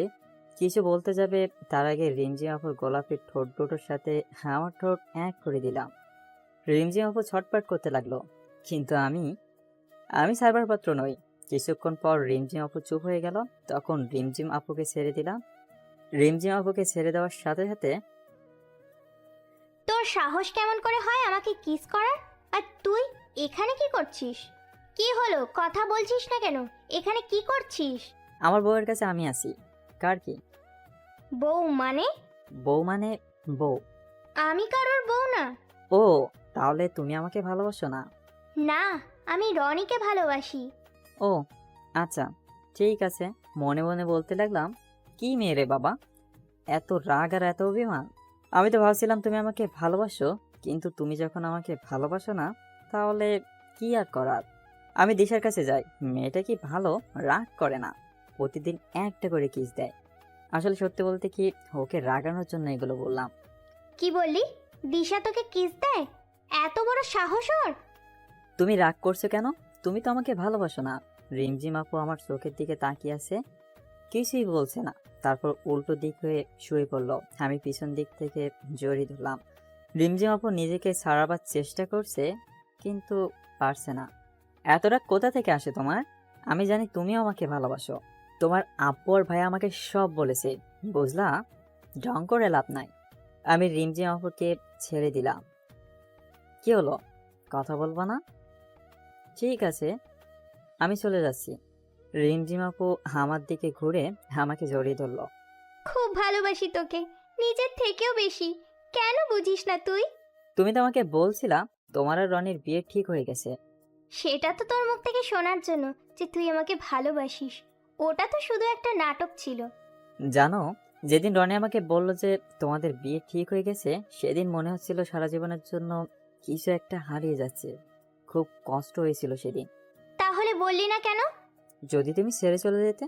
কিছু বলতে যাবে তার আগে রিমঝিম আপুর গোলাপি ঠোঁট দুটোর সাথে আমার ঠোঁট এক করে দিলাম। রিমঝিম আপু ছটপট করতে লাগলো, কিন্তু আমি আমি সার্ভার পাত্র নই। কিছুক্ষণ পর রিমঝিম আপু চুপ হয়ে গেল। তখন রিমঝিম আপুকে ছেড়ে দিলাম। রিমঝিম আপুকে ছেড়ে দেওয়ার সাথে সাথে তোর সাহস কেমন করে হয় আমাকে কিস করার? আর তুই এখানে কি করছিস? কি হলো, কথা বলছিস না কেন? এখানে কি করছিস? আমার বউয়ের কাছে আমি আছি। কার কি? বউ মানে? বউ মানে বউ। আমি কারোর বউ না। ও, তাহলে তুমি আমাকে ভালোবাসো না? না, আমি রনিকে ভালোবাসি। ও আচ্ছা, ঠিক আছে। মনে মনে বলতে লাগলাম, কি মেয়ে রে বাবা, এত রাগ আর এত অভিমান। আমি তো ভাবছিলাম তুমি আমাকে ভালোবাসো, কিন্তু তুমি যখন আমাকে ভালোবাসো না, তাহলে কি আর করার। আমি দিশার কাছে যাই, মেয়েটা কি ভালো, রাগ করে না, প্রতিদিন একটা করে কিস দেয়। আসলে সত্যি বলতে কি, ওকে রাগানোর জন্য এগুলো বললাম। কি বললি? দিশা তোকে কিস দেয়? এত বড় সাহস ওর? তুমি রাগ করছো কেন? তুমি তো আমাকে ভালোবাসো না। রিমঝিম আপু আমার চোখের দিকে তাকিয়ে আছে, কিছুই বলছে না। তারপর উল্টো দিক হয়ে শুয়ে পড়লো। আমি পিছন দিক থেকে জড়িয়ে ধরলাম। রিমঝিম আপু নিজেকে ছাড়াবার চেষ্টা করছে, কিন্তু পারছে না। এত রাগ কোথা থেকে আসে তোমার? আমি জানি তুমিও আমাকে ভালোবাসো। তোমার আব্বু আর ভাই আমাকে সব বলেছে, বুঝলা? ঢং করে লাভ নাই। আমি রিমঝিম আপুকে ছেড়ে দিলাম। কি হলো, কথা বলবো না? ঠিক আছে, আমি চলে যাচ্ছি। রিমঝিম আপু আমার দিকে ঘুরে আমাকে জড়িয়ে ধরলো। খুব ভালোবাসি তোকে, নিজের থেকেও বেশি। কেন বুঝিস না তুই? তুমি তো আমাকে বলছিলা তোমার আর রনির বিয়ে ঠিক হয়ে গেছে। সেটা তো তোর মুখ থেকে শোনার জন্য যে তুই আমাকে ভালোবাসিস। ওটা তো শুধু একটা নাটক ছিল। জানো, যেদিন রনি আমাকে বলল যে তোমাদের বিয়ে ঠিক হয়ে গেছে, সেদিন মনে হচ্ছিল সারা জীবনের জন্য কিছু একটা হারিয়ে যাচ্ছে। খুব কষ্ট হয়েছিল সেদিন। তাহলে বললি না কেন? যদি তুমি ছেড়ে চলে যেতে।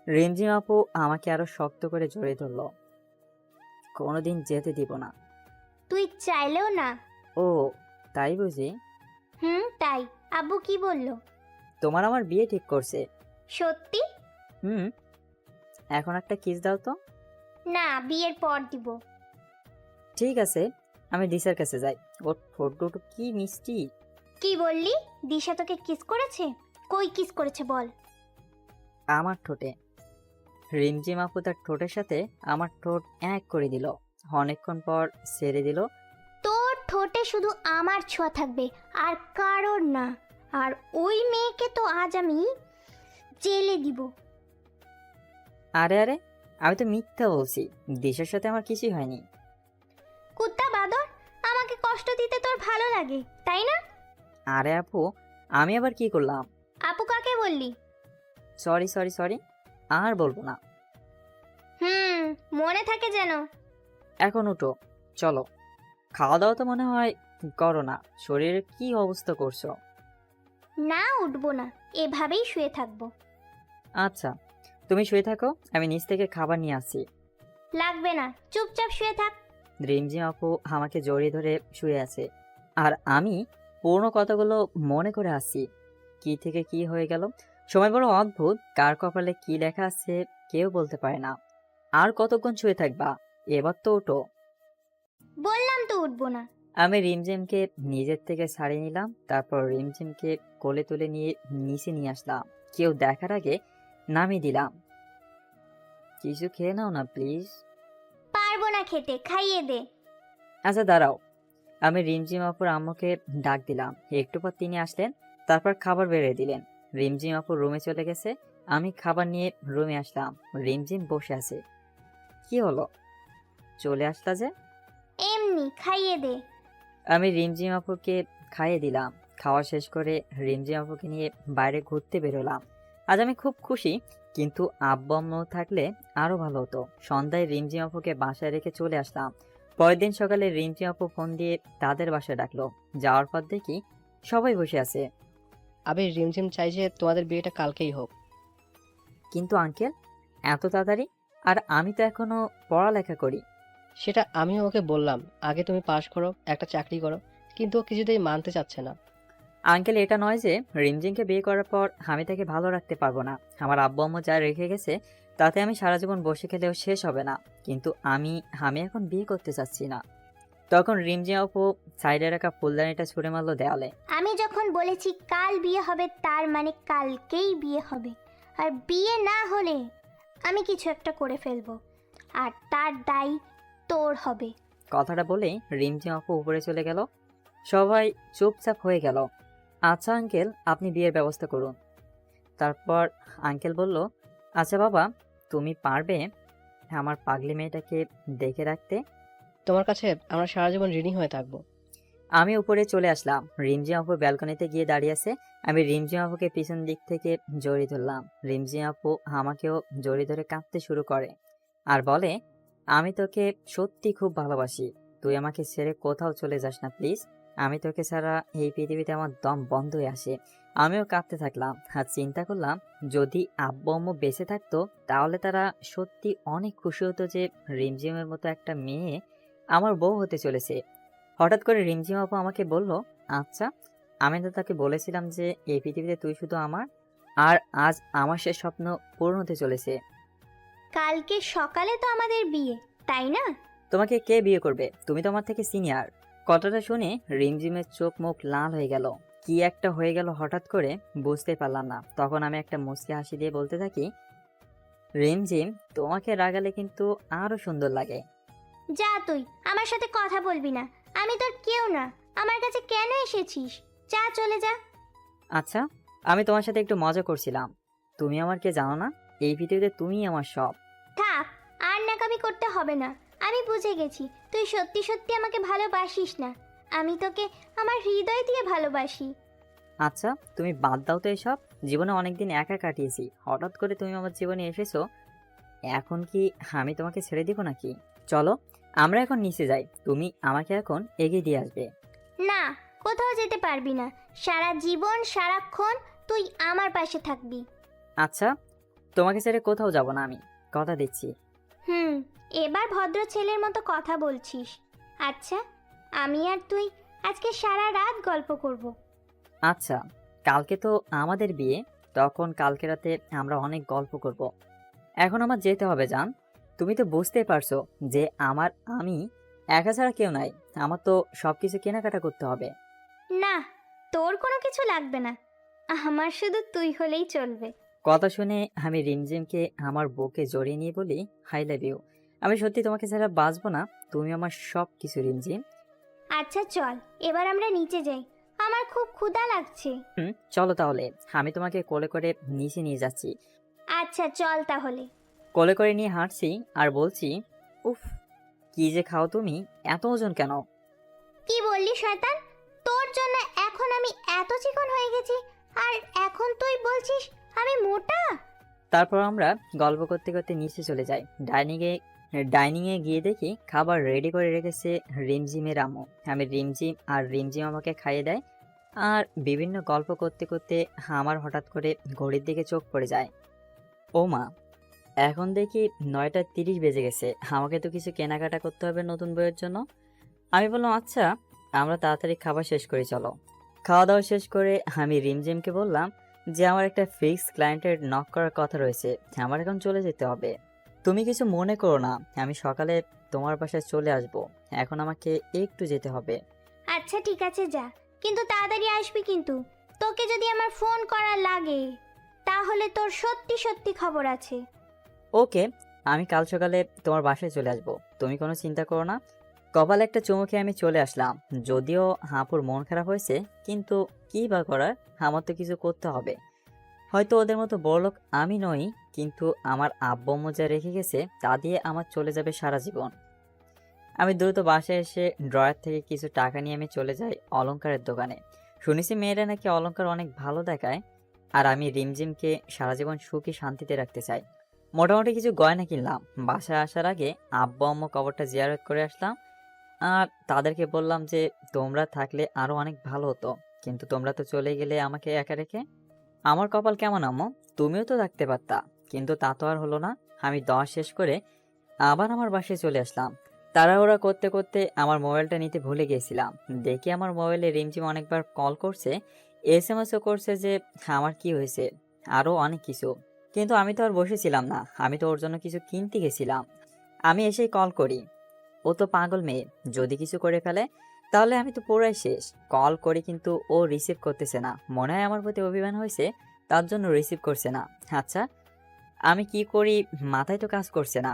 রিমঝিম আপু আমাকে আরো শক্ত করে জড়িয়ে ধরলো। কোনোদিন যেতে দিব না। তুই চাইলেও না। ও, তাই বুঝি? তাই। আব্বু কি বলল? তোমার আমার বিয়ে ঠিক করছে। সত্যি? হুম। এখন একটা কিস দাও তো। না, বিয়ের পর দিব। ঠিক আছে, আমি দিশার কাছে যাই। ওর ঠোঁট দুটো কি মিষ্টি। কি বললি? দিশা তোকে কিস করেছে? কই কিস করেছে বল? আমার ঠোঁটে। রিমঝিম আপু তার ঠোঁটের সাথে আমার ঠোঁট এক করে দিল। অনেকক্ষণ পর ছেড়ে দিল। তোর ঠোঁটে শুধু আমার ছোঁয়া থাকবে, আর কারোর না। আর ওই মেয়েকে তো আজ আমি জেলে দিব। আরে আরে, আমি তো মিথ্যা বলছি। দিশার সাথে আমার কিছুই হয়নি। কুত্তা বাদর, আমাকে কষ্ট দিতে তোর ভালো লাগে, তাই না? আরে আপু, আমি আবার কি করলাম? আপু কাকে বললি? সরি সরি সরি, আর বলবো না। মনে থাকে যেন। এখন উঠো, চলো। খাওয়া দাওয়া তো মনে হয় করো না। শরীরের কি অবস্থা করছো? না, উঠবো না, এভাবেই শুয়ে থাকবো। আচ্ছা, তুমি শুয়ে থাকো, আমি নিচ থেকে খাবার নিয়ে আসছি। লাগবে না, চুপচাপ শুয়ে থাক। রিমঝিম আপু আমাকে জড়িয়ে ধরে শুয়ে আছে, আর আমি পুরনো কথাগুলো মনে করে আসছি। কি থেকে কি হয়ে গেল। সময় বড় অদ্ভুত, কার কপালে কি লেখা আছে কেউ বলতে পারে না। আর কতক্ষণ শুয়ে থাকবা? এবার তো ওঠো। বললাম তো উঠবো না। আমি রিমঝিমকে নিজের থেকে ছাড়িয়ে নিলাম। তারপর রিমঝিমকে কোলে তুলে নিয়ে নিচে নিয়ে আসলাম। কেউ দেখার আগে নামিয়ে দিলাম। কিছু খেয়ে নাও না প্লিজ। পারবো না খেতে, খাইয়ে দে। আচ্ছা দাঁড়াও। আমি রিমঝিম আপুর আম্মুকে ডাক দিলাম। একটু পর তিনি আসলেন, তারপর খাবার বেড়ে দিলেন। রিমঝিম আপুর রুমে চলে গেছে। আমি খাবার নিয়ে রুমে আসলাম। রিমঝিম বসে আছে। কি হলো, চলে আসলা যে? এমনি খাইয়ে দে। আমি রিমঝিম আপুকে খাইয়ে দিলাম। খাওয়া শেষ করে রিমঝিম আপুকে নিয়ে বাইরে ঘুরতে বেরোলাম। আজ আমি খুব খুশি, কিন্তু আব্বু আম্মু থাকলে আরো ভালো হতো। সন্ধ্যায় রিমঝিম আপুকে বাসায় রেখে চলে আসলাম। পরের দিন সকালে রিমঝিম আপু ফোন দিয়ে তাদের বাসায় ডাকলো। যাওয়ার পর দেখি সবাই বসে আছে। আবির রিমঝিম চাই যে তোমাদের বিয়েটা কালকেই হোক। কিন্তু আঙ্কেল, এত তাড়াতাড়ি? আর আমি তো এখনো পড়ালেখা করি। সেটা আমিও ওকে বললাম, আগে তুমি পাশ করো, একটা চাকরি করো, কিন্তু ও কিছুতেই মানতে চাচ্ছে না। আঙ্কেল, এটা নয় যে রিমঝিমকে বিয়ে করার পর আমি তাকে ভালো রাখতে পারবো না। আমার আব্বু আম্মু যা রেখে গেছে তাতে আমি সারা জীবন বসে খেলেও শেষ হবে না। কিন্তু আমি আমি এখন বিয়ে করতে চাচ্ছি না। তখন রিমঝিম আপু সাইডে রাখা ফুলদানিটা ছুঁড়ে মারলো দেওয়ালে। আমি যখন বলেছি কাল বিয়ে হবে, তার মানে কালকেই বিয়ে হবে। আর বিয়ে না হলে আমি কিছু একটা করে ফেলবো, আর তার দায় তোর হবে। কথাটা বলেই রিমঝিম আপু উপরে চলে গেল। সবাই চুপচাপ হয়ে গেল। আচ্ছা আঙ্কেল, আপনি বিয়ের ব্যবস্থা করুন। তারপর আঙ্কেল বলল, আচ্ছা বাবা, তুমি পারবে আমার পাগলি মেয়েটাকে দেখে রাখতে? তোমার কাছে আমরা সারা জীবন ঋণী হয়ে থাকবো। আমি উপরে চলে আসলাম। রিমঝিম আপু ব্যালকনিতে গিয়ে দাঁড়িয়ে আছে। আমি রিমঝিম আপুকে পিছন দিক থেকে জড়িয়ে ধরলাম। রিমঝিম আপু আমাকেও জড়িয়ে ধরে কাঁদতে শুরু করে আর বলে, আমি তোকে সত্যি খুব ভালোবাসি। তুই আমাকে ছেড়ে কোথাও চলে যাস না প্লিজ। আমি তোকে ছাড়া এই পৃথিবীতে আমার দম বন্ধ হয়ে আসে। আমিও কাঁদতে থাকলাম আর চিন্তা করলাম, যদি আব্বু আম্মু বেঁচে থাকতো তাহলে তারা সত্যি অনেক খুশি হতো যে রিমঝিমের মতো একটা মেয়ে আমার বউ হতে চলেছে। হঠাৎ করে রিমঝিম আপু আমাকে বলল, আচ্ছা, আমি তো তাকে বলেছিলাম যে এই পৃথিবীতে তুই শুধু আমার, আর আজ আমার সে স্বপ্ন পূরণ হতে চলেছে। কালকে সকালে তো আমাদের বিয়ে, তাই না? তোমাকে কে বিয়ে করবে? তুমি তো আমার থেকে সিনিয়র। কথাটা শুনে রিমঝিমের চোখ মুখ লাল হয়ে গেল। কি একটা হয়ে গেল হঠাৎ করে, বুঝতে পারলাম না। তখন আমি একটা মুচকি হাসি দিয়ে বলতে থাকি, রিমঝিম, তোমাকে রাগালে কিন্তু আরো সুন্দর লাগে। যা, তুই আমার সাথে কথা বলবি না। আমি তোর কেউ না। আমার কাছে কেন এসেছিস? যা, চলে যা। আচ্ছা, আমি তোমার সাথে একটু মজা করছিলাম। তুমি আমার কে জানো না? এই পৃথিবীতে তুমিই আমার সব। থাক, আর নাকামি করতে হবে না। আমি বুঝে গেছি তুই সত্যি সত্যি আমাকে ভালোবাসিস না। আমি তোকে আমার হৃদয় দিয়ে ভালোবাসি। আচ্ছা, তুমি বাদ দাও তো এসব। জীবনে অনেকদিন একা কাটিয়েছি, হঠাৎ করে তুমি আমার জীবনে এসেছো। এখন কি আমি তোমাকে ছেড়ে দিব নাকি? চলো, আমরা এখন নিচে যাই। তুমি আমাকে এখন এগিয়ে দিয়ে আসবে। না, কোথাও যেতে পারবি না। সারা জীবন সারাক্ষণ তুই আমার পাশে থাকবি। আচ্ছা, তোমাকে ছেড়ে কোথাও যাব না আমি, কথা দিচ্ছি। হুম, এবার ভদ্র ছেলের মতো কথা বলছিস। আচ্ছা, আমি আর তুই আজকে সারা রাত গল্প করব। আচ্ছা, কালকে তো আমাদের বিয়ে, তখন কালকে রাতে আমরা অনেক গল্প করব। এখন আমার যেতে হবে জান। তুমি তো বুঝতেই পারছো যে আমি একা ছাড়া কেউ নাই। আমার তো সবকিছু কেনাকাটা করতে হবে। না, তোর কোনো কিছু লাগবে না। আমার শুধু তুই হলেই চলবে। কথা শুনে আমি রিমঝিমকে আমার বুকে জড়িয়ে নিয়ে বলি, আই লাভ ইউ। আমি সত্যি তোমাকে ছাড়া বাঁচবো না। তুমি আমার সব কিছু রিমঝিম। আচ্ছা চল, এবার আমরা নিচে যাই। আমার খুব ক্ষুধা লাগছে। চলো তাহলে, আমি তোমাকে কোলে করে নিচে নিয়ে যাচ্ছি। আচ্ছা চল তাহলে। কোলে করে নিয়ে হাঁটছি আর বলছি, উফ, কি যে খাও তুমি, এত ওজন কেন? কি বললি শয়তান? তোর জন্য এখন আমি এত চিকন হয়ে গেছি, আর এখন তুই বলছিস আমি মোটা? তারপর আমরা গল্প করতে করতে নিচে চলে যাই। ডাইনিংয়ে গিয়ে দেখি খাবার রেডি করে রেখেছে রিমঝিমের আম্মু। আমি রিমঝিম আমাকে খাইয়ে দেয়। আর বিভিন্ন গল্প করতে করতে আমার হঠাৎ করে ঘড়ির দিকে চোখ পড়ে যায়। ও মা, এখন দেখি 9:30 বেজে গেছে। আমাকে তো কিছু কেনাকাটা করতে হবে নতুন বইয়ের জন্য। আমি বললাম, আচ্ছা, আমরা তাড়াতাড়ি খাবার শেষ করি, চলো। খাওয়া দাওয়া শেষ করে আমি রিমঝিমকে বললাম যে আমার একটা ফিক্সড ক্লায়েন্টের নক করার কথা রয়েছে, আমার এখন চলে যেতে হবে। তুমি কিছু মনে করো না, আমি সকালে তোমার বাসায় চলে আসব। এখন আমাকে একটু যেতে হবে। আচ্ছা ঠিক আছে, যা, কিন্তু তাড়াতাড়ি আসবি কিন্তু। তোকে যদি আমার ফোন করা লাগে তাহলে তোর সত্যি সত্যি খবর আছে। ওকে, আমি কাল সকালে তোমার বাসায় চলে আসব, তুমি কোনো চিন্তা করো না। কপালে একটা চুমু খেয়ে আমি চলে আসলাম। যদিও হাঁপুর মন খারাপ হয়েছে, কিন্তু কি বা করার, আমার তো কিছু করতে হবে। হয়তো ওদের মতো বড়লোক আমি নই, কিন্তু আমার আব্বু আম্মু যা রেখে গেছে তা দিয়ে আমার চলে যাবে সারা জীবন। আমি দ্রুত বাসায় এসে ড্রয়ার থেকে কিছু টাকা নিয়ে আমি চলে যাই অলংকারের দোকানে। শুনেছি মেয়েরা নাকি অলংকার অনেক ভালো দেখায়, আর আমি রিমঝিমকে সারা জীবন সুখী শান্তিতে রাখতে চাই। মোটামুটি কিছু গয়না কিনলাম। বাসায় আসার আগে আব্বু আম্মু কবরটা জিয়ারত করে আসলাম। আর তাদেরকে বললাম যে তোমরা থাকলে আরো অনেক ভালো হতো, কিন্তু তোমরা তো চলে গেলে আমাকে একা রেখে। আমার কপাল কেমন আম্মু, তুমিও তো থাকতে পারতা, কিন্তু তা তো আর হলো না। আমি দোয়া শেষ করে আবার আমার বাসায় চলে আসলাম। তাড়াহুড়া করতে করতে আমার মোবাইলটা নিতে ভুলে গিয়েছিলাম। দেখি আমার মোবাইলে রিমঝিম অনেকবার কল করছে, এসএমএসও করছে যে আমার কি হয়েছে, আরও অনেক কিছু। কিন্তু আমি তো আর বসেছিলাম না, আমি তো ওর জন্য কিছু কিনতে গেছিলাম। আমি এসেই কল করি। ও তো পাগল মেয়ে, যদি কিছু করে ফেলে তাহলে আমি তো পুরাই শেষ। কল করি কিন্তু ও রিসিভ করতেছে না, মনে হয় আমার প্রতি অভিমান হয়েছে, তার জন্য রিসিভ করছে না। আচ্ছা, আমি কি করি মাথায় তো কাজ করছে না।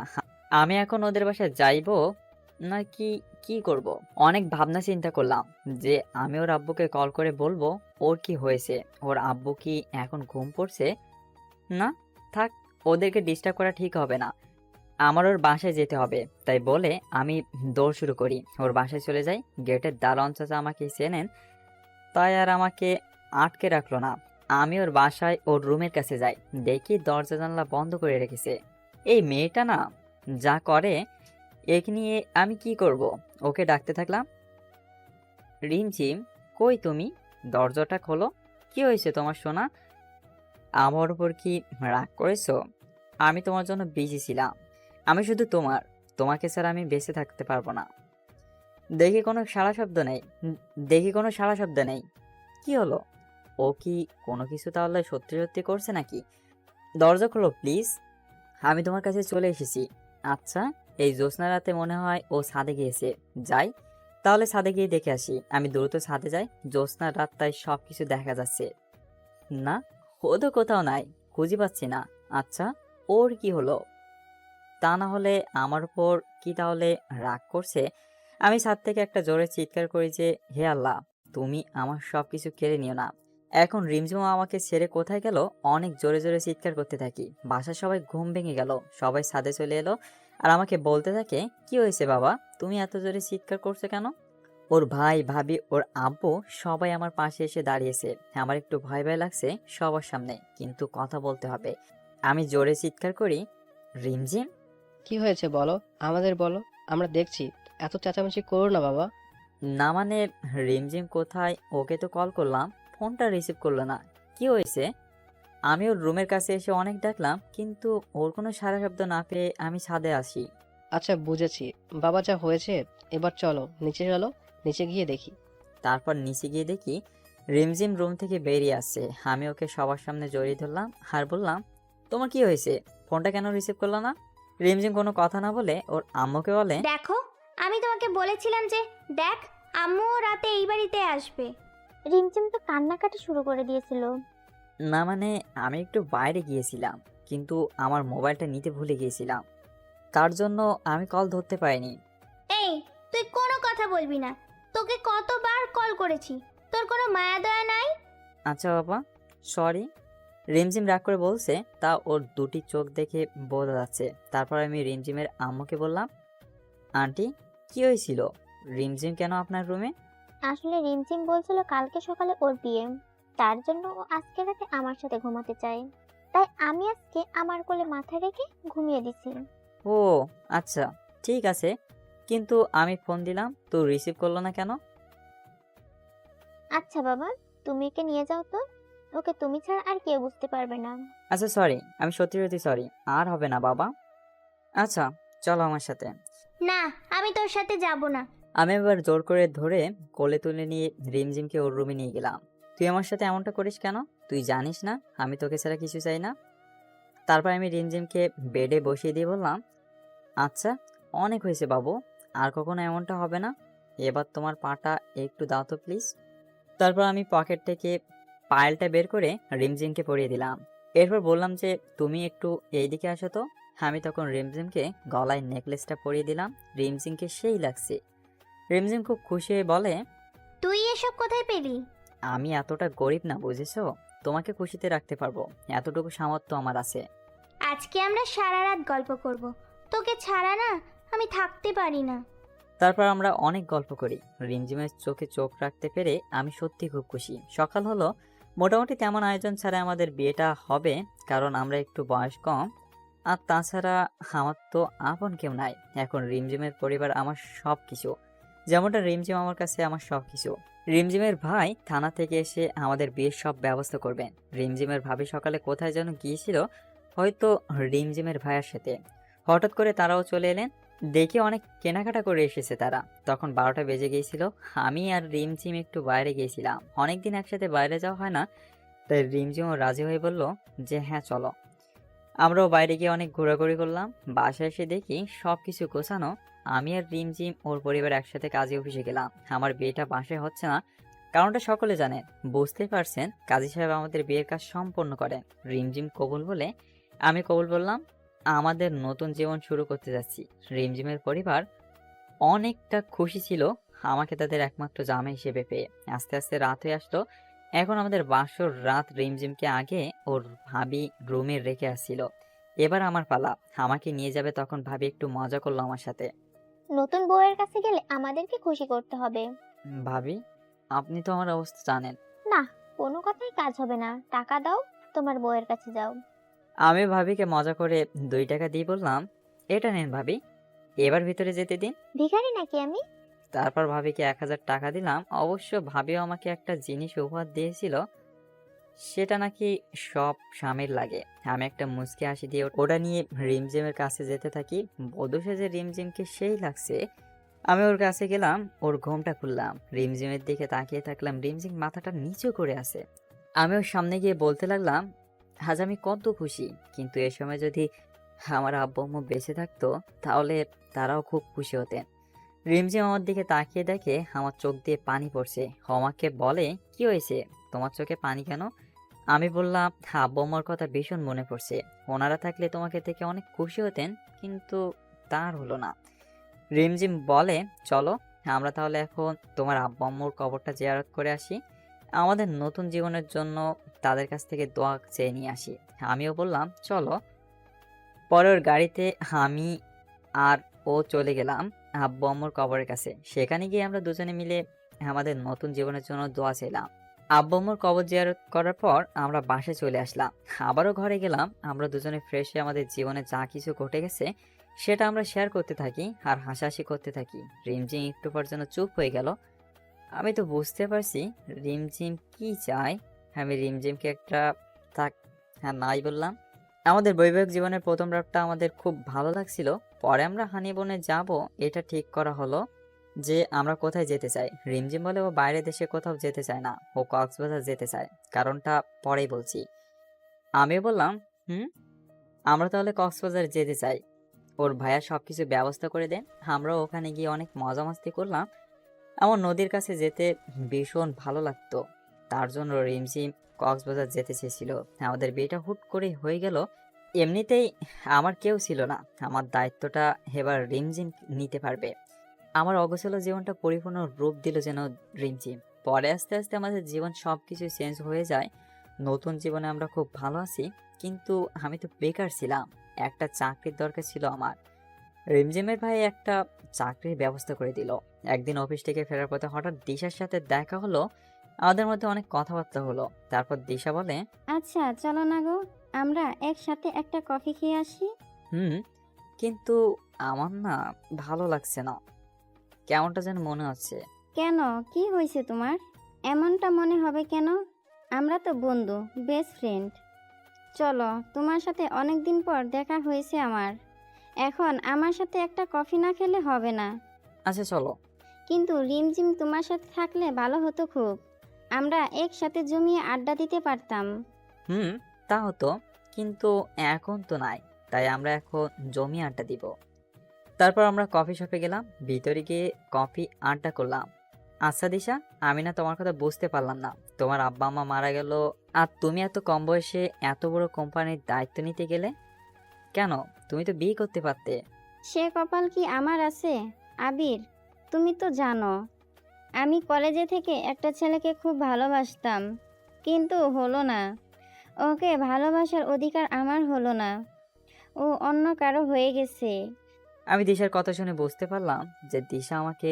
আমি এখন ওদের বাসায় যাইবো নাকি কি করব? অনেক ভাবনা চিন্তা করলাম যে আমি ওর আব্বুকে কল করে বলবো ওর কি হয়েছে। ওর আব্বু কি এখন ঘুম পড়ছে? না, থাক, ওদেরকে ডিস্টার্ব করা ঠিক হবে না। আমার ওর বাসায় যেতে হবে। তাই বলে আমি দৌড় শুরু করি। ওর বাসায় চলে যাই। গেটের দারোয়ান চাচা আমাকে চেনেন, তাই আর আমাকে আটকে রাখলো না। আমি ওর বাসায় ওর রুমের কাছে যাই। দেখি দরজা জানলা বন্ধ করে রেখেছে। এই মেয়েটা না যা করে, একে নিয়ে আমি কি করব? ওকে ডাকতে থাকলাম। রিমঝিম, কই তুমি? দরজাটা খোলো। কি হয়েছে তোমার সোনা? আমার উপর কি রাগ করেছো? আমি তোমার জন্য বিজি ছিলাম। আমি শুধু তোমার। তোমাকে ছাড়া আমি বেঁচে থাকতে পারবো না। দেখি কোনো সাড়া শব্দ নেই। দেখি কোনো সাড়া শব্দ নেই। কি হলো? ও কি কোনো কিছু তাহলে সত্যি সত্যি করছে নাকি? দরজা খোলো প্লিজ। আমি তোমার কাছে চলে এসেছি। আচ্ছা, এই জ্যোৎস্না রাতে মনে হয় ও ছাদে গিয়েছে। যাই তাহলে ছাদে গিয়ে দেখে আসি। আমি দ্রুত ছাদে যাই। জ্যোৎস্নার রাত, তাই সবকিছু দেখা যাচ্ছে। না, ও তো কোথাও নাই, খুঁজে পাচ্ছি না। আচ্ছা, ওর কি হলো? তা না হলে আমার উপর কি তাহলে রাগ করছে? আমি ছাদ থেকে একটা জোরে চিৎকার করি যে, হে আল্লাহ, তুমি আমার সবকিছু কেড়ে নিও না। এখন রিমঝিমও আমাকে ছেড়ে কোথায় গেল? অনেক জোরে জোরে চিৎকার করতে থাকি। বাসার সবাই ঘুম ভেঙে গেল। সবাই ছাদে চলে এলো আর আমাকে বলতে থাকে, কি হয়েছে বাবা, তুমি এত জোরে চিৎকার করছো কেন? ওর ভাই, ভাবি, ওর আব্বু সবাই আমার পাশে এসে দাঁড়িয়েছে। আমার একটু ভয় ভয় লাগছে সবার সামনে, কিন্তু কথা বলতে হবে। আমি জোরে চিৎকার করি, রিমঝিম। কি হয়েছে বলো, আমাদের বলো, আমরা দেখছি। এত চেঁচামেচি করো না বাবা। না মানে, রিমঝিম কোথায়? ওকে তো কল করলাম, ফোনটা রিসিভ করলো না। কি হয়েছে? আমি ওর রুমের কাছে এসে অনেক ডাকলাম, কিন্তু ওর কোনো সাড়া শব্দ না পেয়ে আমি ছাদে আসি। আচ্ছা বুঝেছি বাবা, যা হয়েছে এবার চলো নিচে, চলো নিচে গিয়ে দেখি। তারপর নিচে গিয়ে দেখি রিমঝিম রুম থেকে বেরিয়ে আসছে। আমি ওকে সবার সামনে জড়িয়ে ধরলাম আর বললাম, তোমার কি হয়েছে? ফোনটা কেন রিসিভ করলো না? রিমঝিম কোনো কথা না বলে ওর আম্মুকে বলে, দেখো, আমি তোমাকে বলেছিলাম যে দেখ, আম্মুও রাতে এই বাড়িতে আসবে। রিমঝিম তো কান্নাকাটি শুরু করে দিয়েছিল। না মানে, আমি একটু বাইরে গিয়েছিলাম, কিন্তু আমার মোবাইলটা নিতে ভুলে গিয়েছিলাম। তার জন্য আমি কল ধরতে পারিনি। এই, তুই কোনো কথা বলবি না। তোকে কতবার কল করেছি, তোর কোনো মায়া দয়া নাই? আচ্ছা বাবা, সরি। রিমঝিম রাগ করে বলছে, তা ওর দুটি চোখ দেখে বোঝা যাচ্ছে। তারপর আমি রিমঝিমের আম্মুকে বললাম, আন্টি, কি হয়েছিল? রিমঝিম কেন আপনার রুমে? আসলে রিমঝিম বলছিল কালকে সকালে ওর বিয়ে, তার জন্য ও আজকে রাতে আমার সাথে ঘুমাতে চায়। তাই আমি আজকে আমার কোলে মাথা রেখে ঘুমিয়ে দিছি। ও আচ্ছা, ঠিক আছে, কিন্তু আমি ফোন দিলাম তো রিসিভ করলো না কেন? আচ্ছা বাবা, তুমি একে নিয়ে যাও তো, ওকে তুমি ছাড়া আর কেউ বুঝতে পারবে না। আচ্ছা সরি, আমি সত্যি সত্যি সরি, আর হবে না বাবা। আচ্ছা, চলো আমার সাথে। না, আমি তোর সাথে যাব না। আমি এবার জোর করে ধরে কোলে তুলে নিয়ে রিমঝিমকে ওর রুমে নিয়ে গেলাম। তুই আমার সাথে এমনটা করিস কেন? তুই জানিস না আমি তোকে ছাড়া কিছু চাই না? তারপর আমি রিমঝিমকে বেডে বসিয়ে দিয়ে বললাম, আচ্ছা, অনেক হয়েছে বাবু, আর কখনো এমনটা হবে না। এবার তোমার পাটা একটু দাও তো প্লিজ। তারপর আমি পকেট থেকে পায়েলটা বের করে রিমঝিমকে পরিয়ে দিলাম। এরপর বললাম যে, তুমি একটু এইদিকে আসো তো। আমি তখন রিমঝিমকে গলায় নেকলেসটা পরিয়ে দিলাম। রিমঝিমকে সেই লাগছে। রিমঝিম খুব খুশি হয়ে বলে, তুই এসব কোথায় পেলি? আমি এতটা গরিব না, বুঝেছো? তোমাকে খুশিতে রাখতে পারবো, এতটুকু সামর্থ্য আমার আছে। আজকে আমরা সারা রাত গল্প করব। তোকে ছাড়া না আমি থাকতে পারি না। তারপর আমরা অনেক গল্প করি। রিমঝিমের চোখে চোখ রাখতে পেরে আমি সত্যি খুব খুশি। সকাল হলো, মোটামুটি তেমন আয়োজন ছাড়া আমাদের বিয়েটা হবে, কারণ আমরা একটু বয়স কম। আর তাছাড়া আমার তো আপন কেউ নাই। এখন রিমঝিমের পরিবার আমার সব কিছু, যেমনটা রিমঝিম আমার কাছে আমার সব কিছু। রিমঝিমের ভাই থানা থেকে এসে আমাদের বিয়ের সব ব্যবস্থা করবেন। রিমঝিমের ভাবি সকালে কোথায় যেন গিয়েছিল, হয়তো রিমঝিমের ভাইয়ের সাথে। হঠাৎ করে তারাও চলে এলেন। দেখে অনেক কেনাকাটা করে এসেছে তারা। তখন 12টা বেজে গিয়েছিল। আমি আর রিমঝিম একটু বাইরে গিয়েছিলাম, অনেকদিন একসাথে বাইরে যাওয়া হয় না, তাই রিমঝিমও রাজি হয়ে বলল যে হ্যাঁ চলো। আমরাও বাইরে গিয়ে অনেক ঘোরাঘুরি করলাম। বাসায় এসে দেখি সবকিছু গোছানো। আমি আর রিমঝিম ওর পরিবার একসাথে কাজে অফিসে গেলাম। আমার বিয়েটা বাসায় হচ্ছে না, কারণটা সকলে জানেন, বুঝতেই পারছেন। কাজী সাহেব আমাদের বিয়ের কাজ সম্পন্ন করেন। রিমঝিম কবুল বলে আমি কবুল বললাম। আমাদের নতুন জীবন শুরু করতে যাচ্ছি। রিমঝিমের পরিবার অনেকটা খুশি ছিল আমাকে তাদের একমাত্র জামাই হিসেবে পেয়ে। আস্তে আস্তে রাত হয়ে আসলো। এখন আমাদের বাসর রাত। রিমঝিমকে আগে ওর ভাবি রুমে রেখে আসছিল। এবার আমার পালা, আমাকে নিয়ে যাবে। তখন ভাবি একটু মজা করলো আমার সাথে। নতুন বউয়ের কাছে গেলে আমাদেরকে খুশি করতে হবে। ভাবি, আপনি তো আমার অবস্থা জানেন। না, কোনো কথাই কাজ হবে না, টাকা দাও, তোমার বউয়ের কাছে যাও। আমি ভাবিকে মজা করে 2 টাকা দিয়ে বললাম, এটা নেন ভাবি। এবার ভিতরে যেতে দিন। ভিখারি নাকি আমি? তারপর ভাবিকে 1000 টাকা দিলাম। অবশ্য ভাবিও আমাকে একটা জিনিস উপহার দিয়েছিল, সেটা নাকি সব স্বামীর লাগে। আমি একটা মুচকি হাসি দিয়ে ওটা নিয়ে রিমঝিমের কাছে যেতে থাকি। বধূ সেজে রিমঝিমকে সেই লাগছে। আমি ওর কাছে গেলাম, ওর ঘোমটা খুললাম, রিমঝিমের দিকে তাকিয়ে থাকলাম। রিমঝিম মাথাটা নিচু করে আছে। আমি ওর সামনে গিয়ে বলতে লাগলাম, আজ আমি কত খুশি, কিন্তু এ সময় যদি আমার আব্বু আম্মু বেঁচে থাকতো তাহলে তারাও খুব খুশি হতেন। রিমঝিম আমার দিকে তাকিয়ে দেখে আমার চোখ দিয়ে পানি পড়ছে। আমাকে বলে, কি হয়েছে, তোমার চোখে পানি কেন? আমি বললাম, আব্বু আম্মুর কথা ভীষণ মনে পড়ছে, ওনারা থাকলে তোমাকে দেখে অনেক খুশি হতেন, কিন্তু তার হলো না। রিমঝিম বলে, চলো আমরা তাহলে এখন তোমার আব্বু আম্মুর কবরটা জিয়ারত করে আসি, আমাদের নতুন জীবনের জন্য তাদের কাছ থেকে দোয়া চেয়ে নিয়ে আসি। আমিও বললাম, চলো। পরে ওর গাড়িতে আমি আর ও চলে গেলাম আব্বু আম্মুর কবরের কাছে। সেখানে গিয়ে আমরা দুজনে মিলে আমাদের নতুন জীবনের জন্য দোয়া চাইলাম। আব্বু আম্মুর কবর জিয়ারত করার পর আমরা বাসায় চলে আসলাম। আবারও ঘরে গেলাম। আমরা দুজনে ফ্রেশ হয়ে আমাদের জীবনে যা কিছু ঘটে গেছে সেটা আমরা শেয়ার করতে থাকি আর হাসাহাসি করতে থাকি। রিমঝিম একটু পর যেন চুপ হয়ে গেল। আমি তো বুঝতে পারছি রিমঝিম কি চায়। আমি রিমঝিমকে একটা থাক হ্যাঁ নাই বললাম। আমাদের বৈবাহিক জীবনের প্রথম রাতটা আমাদের খুব ভালো লাগছিল। পরে আমরা হানিমুনে যাব এটা ঠিক করা হলো যে আমরা কোথায় যেতে চাই। রিমঝিম বলে ও বাইরের দেশে কোথাও যেতে চায় না, ও কক্সবাজার যেতে চায়। কারণটা পরেই বলছি। আমিও বললাম, হুম, আমরা তাহলে কক্সবাজার যেতে চাই। ওর ভাইয়া সবকিছু ব্যবস্থা করে দেন। আমরাও ওখানে গিয়ে অনেক মজা মাস্তি করলাম। আমার নদীর কাছে যেতে ভীষণ ভালো লাগতো, তার জন্য রিমঝিম কক্সবাজার যেতে চেয়েছিল। আমাদের বিয়েটা হুট করে হয়ে গেল। এমনিতেই আমার কেউ ছিল না, আমার দায়িত্বটা এবার রিমঝিম নিতে পারবে। আমার অগোছালো জীবনটা পরিপূর্ণ রূপ দিল যেন রিমঝিম। পরে আস্তে আস্তে আমাদের জীবন সবকিছু চেঞ্জ হয়ে যায়। নতুন জীবনে আমরা খুব ভালো আছি, কিন্তু আমি তো বেকার ছিলাম। একটা চাকরির দরকার ছিল আমার। রিমঝিমের ভাই একটা চাকরির ব্যবস্থা করে দিল। একদিন অফিস থেকে ফেরার পথে হঠাৎ দিশার সাথে দেখা হলো। আমাদের মধ্যে অনেক কথাবার্তা হলো। তারপর দিশা বলে, আচ্ছা চলো না গো, আমরা একসাথে একটা কফি খেয়ে আসি। হুম, কিন্তু আমার না ভালো লাগছে না, কেমনটা যেন মনে হচ্ছে। কেন, কি হয়েছে তোমার? এমনটা মনে হবে কেন? আমরা তো বন্ধু, বেস্ট ফ্রেন্ড। চলো, তোমার সাথে অনেক দিন পর দেখা হয়েছে আমার। এখন আমার সাথে একটা কফি না খেলে হবে না। আচ্ছা চলো। কিন্তু রিমঝিম তোমার সাথে থাকলে ভালো হতো খুব। আমরা একসাথে জমিয়ে আড্ডা দিতে পারতাম। হুম, তা হতো, কিন্তু এখন তো নাই, তাই আমরা এখন জমি আড্ডা দিব। তারপর আমরা কফি শপে গেলাম, ভিতরে গিয়ে কফি আড্ডা করলাম। আচ্ছা দিশা, আমি না তোমার কথা বুঝতে পারলাম না। তোমার আব্বা আম্মা মারা গেল আর তুমি এত কম বয়সে এত বড় কোম্পানির দায়িত্ব নিতে গেলে কেন? তুমি তো বিয়ে করতে পারতে। সে কপাল কি আমার আছে? আবির, তুমি তো জানো আমি কলেজে থেকে একটা ছেলেকে খুব ভালোবাসতাম, কিন্তু হলো না। ওকে ভালোবাসার অধিকার আমার হলো না। ও অন্য কারো হয়ে গেছে। আমি দিশার কথা শুনে বুঝতে পারলাম যে দিশা আমাকে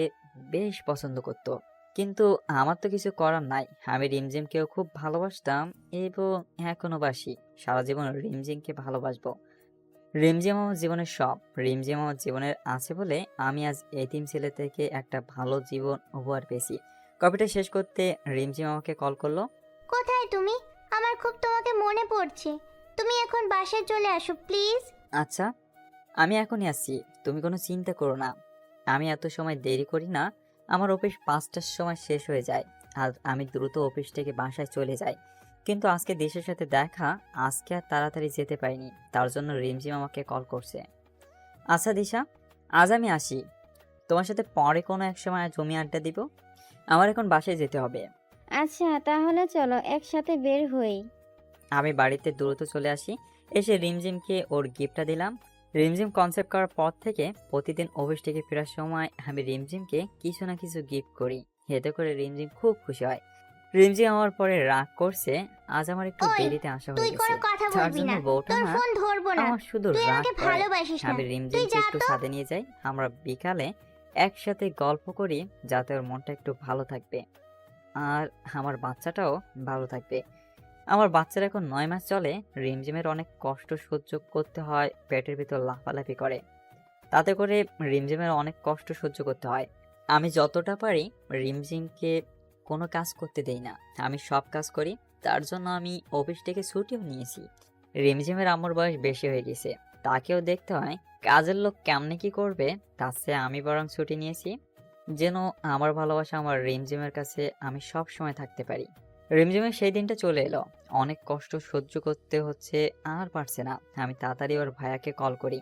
বেশ পছন্দ করত, কিন্তু আমার তো কিছু করার নাই। আমি রিমঝিমকেও খুব ভালোবাসতাম এবং এখনো বাসি। সারা জীবন রিমঝিমকে ভালোবাসবো। রিমঝিম আমার জীবনের সব। রিমঝিম আমার জীবনের আছে বলে আমি আজ এতিম ছেলে থেকে একটা ভালো জীবন উপহার পেয়েছি। কপিটা শেষ করতে রিমঝিম আমাকে কল করলো। কোথায় তুমি? আমার খুব তোমাকে মনে পড়ছে। তুমি এখন বাসায় চলে আসো প্লিজ। আচ্ছা, আমি এখনই আসছি, তুমি কোনো চিন্তা করো না। আমি এত সময় দেরি করি না। আমার অফিস 5টার সময় শেষ হয়ে যায় আর আমি দ্রুত অফিস থেকে বাসায় চলে যাই। কিন্তু আজকে দেশের সাথে দেখা, আজকে আর তাড়াতাড়ি যেতে পারিনি, তার জন্য রিমঝিম আমাকে কল করছে। আচ্ছা দিশা, আজ আমি আসি। তোমার সাথে পরে কোনো এক সময় জমি আড্ডা দিব। আমার এখন বাসায় যেতে হবে। আচ্ছা তাহলে চলো একসাথে বের হই। আমি বাড়িতে দ্রুত চলে আসি। এসে রিমঝিমকে ওর গিফটটা দিলাম। রিমঝিম কনসেপ্ট করার পর থেকে প্রতিদিন অফিস থেকে ফেরার সময় আমি রিমঝিমকে কিছু না কিছু গিফট করি। এতে করে রিমঝিম খুব খুশি হয়। রিমঝিম আমার পরে রাগ করছে, আজ আমার একটু ওই, দেরিতে আসা তুই হয়ে কোনো গেছে। কথা তার বলবি জন্য না। বউটা তোর না ফোন ধরবো না। আমার শুধু তুই রাগ আমাকে করে। ভালোবাসিস না। আমি তুই রিমঝিমকে যা একটু তো। ছাদে নিয়ে যাই, আমরা বিকালে একসাথে গল্প করি, যাতে ওর মনটা একটু ভালো থাকবে আর আমার বাচ্চাটাও ভালো থাকবে। আমার বাচ্চার এখন 9 মাস চলে। রিমঝিমের অনেক কষ্ট সহ্য করতে হয়, পেটের ভিতর লাফালাফি করে। তাতে করে রিমঝিমের অনেক কষ্ট সহ্য করতে হয়। আমি যতটা পারি রিমঝিমকে কোনো কাজ করতে দেই না, আমি সব কাজ করি। তার জন্য আমি অফিস থেকে ছুটিও নিয়েছি। রিমঝিমের আম্মুর বয়স বেশি হয়ে গেছে, তাকেও দেখতে হয় কাজের লোক কেমনে কি করবে। তার চেয়ে আমি বরং ছুটি নিয়েছি, যেন আমার ভালোবাসা আমার রিমঝিমের কাছে আমি সব সময় থাকতে পারি। রিমঝিমের সেই দিনটা চলে এলো, অনেক কষ্ট সহ্য করতে হচ্ছে, আর পারছে না। আমি তাড়াতাড়ি ওর ভাইয়াকে কল করি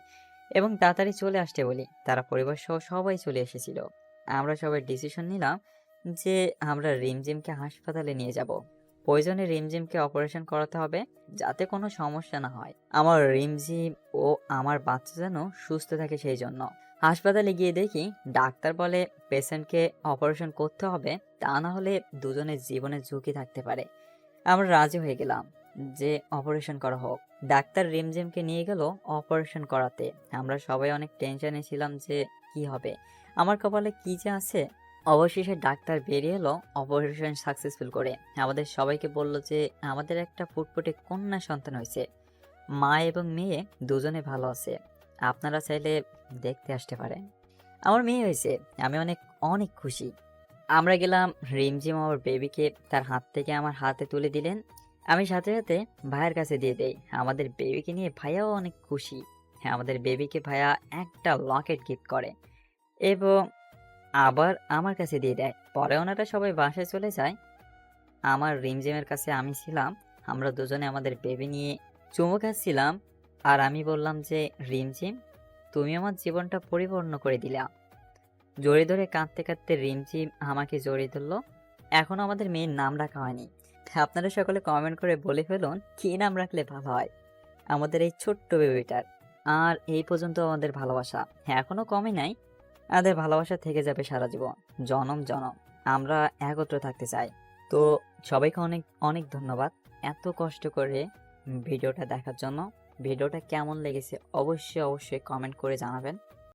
এবং তাড়াতাড়ি চলে আসতে বলি। তারা পরিবার সহ সবাই চলে এসেছিল। আমরা সবাই ডিসিশন নিলাম যে আমরা রিমঝিমকে হাসপাতালে নিয়ে যাব। প্রয়োজনে রিমঝিমকে অপারেশন করাতে হবে, যাতে কোনো সমস্যা না হয়। আমার রিমঝিম ও আমার বাচ্চা যেন সুস্থ থাকে, সেই জন্য হাসপাতালে গিয়ে দেখি ডাক্তার বলে পেশেন্টকে অপারেশন করতে হবে, তা না হলে দুজনের জীবনের ঝুঁকি থাকতে পারে। আমরা রাজি হয়ে গেলাম যে অপারেশন করা হোক। ডাক্তার রিমঝিমকে নিয়ে গেল অপারেশন করাতে। আমরা সবাই অনেক টেনশনে ছিলাম যে কি হবে, আমার কপালে কি যে আছে। অবশেষে ডাক্তার বেরিয়ে এলো অপারেশন সাকসেসফুল করে। আমাদের সবাইকে বলল যে আমাদের একটা ফুটফুটে কন্যা সন্তান হয়েছে, মা এবং মেয়ে দুজনে ভালো আছে, আপনারা চাইলে দেখতে আসতে পারেন। আমার মেয়ে হয়েছে, আমি অনেক অনেক খুশি। আমরা গেলাম, রিমঝিম আমার বেবিকে তার হাত থেকে আমার হাতে তুলে দিলেন। আমি সাথে সাথে ভাইয়ের কাছে দিয়ে দেই। আমাদের বেবিকে নিয়ে ভাইয়াও অনেক খুশি। হ্যাঁ, আমাদের বেবিকে ভাইয়া একটা লকেট গিফট করে এবং আবার আমার কাছে দিয়ে দেয়। পরে ওনারা সবাই বাসায় চলে যায়। আমার রিমঝিমের কাছে আমি ছিলাম, আমরা দুজনে আমাদের বেবি নিয়ে চুমু খাচ্ছিলাম। আর আমি বললাম যে রিমঝিম, তুমি আমার জীবনটা পরিপূর্ণ করে দিলা। জড়িয়ে ধরে কাঁদতে কাঁদতে রিমঝিম আমাকে জড়িয়ে ধরলো। এখনো আমাদের মেয়ের নাম রাখা হয়নি। আপনারা সকলে কমেন্ট করে বলে ফেলুন কি নাম রাখলে ভালো হয় আমাদের এই ছোট্ট বেবিটার। আর এই পর্যন্ত আমাদের ভালোবাসা এখনো কমে নাই। আমাদের ভালোবাসা থেকে যাবে সারা জীবন, জনম জনম। আমরা একত্র থাকতে চাই। তো সবাইকে অনেক অনেক ধন্যবাদ এত কষ্ট করে ভিডিওটা দেখার জন্য। ভিডিওটা কেমন লেগেছে অবশ্যই অবশ্যই কমেন্ট করে জানাবেন।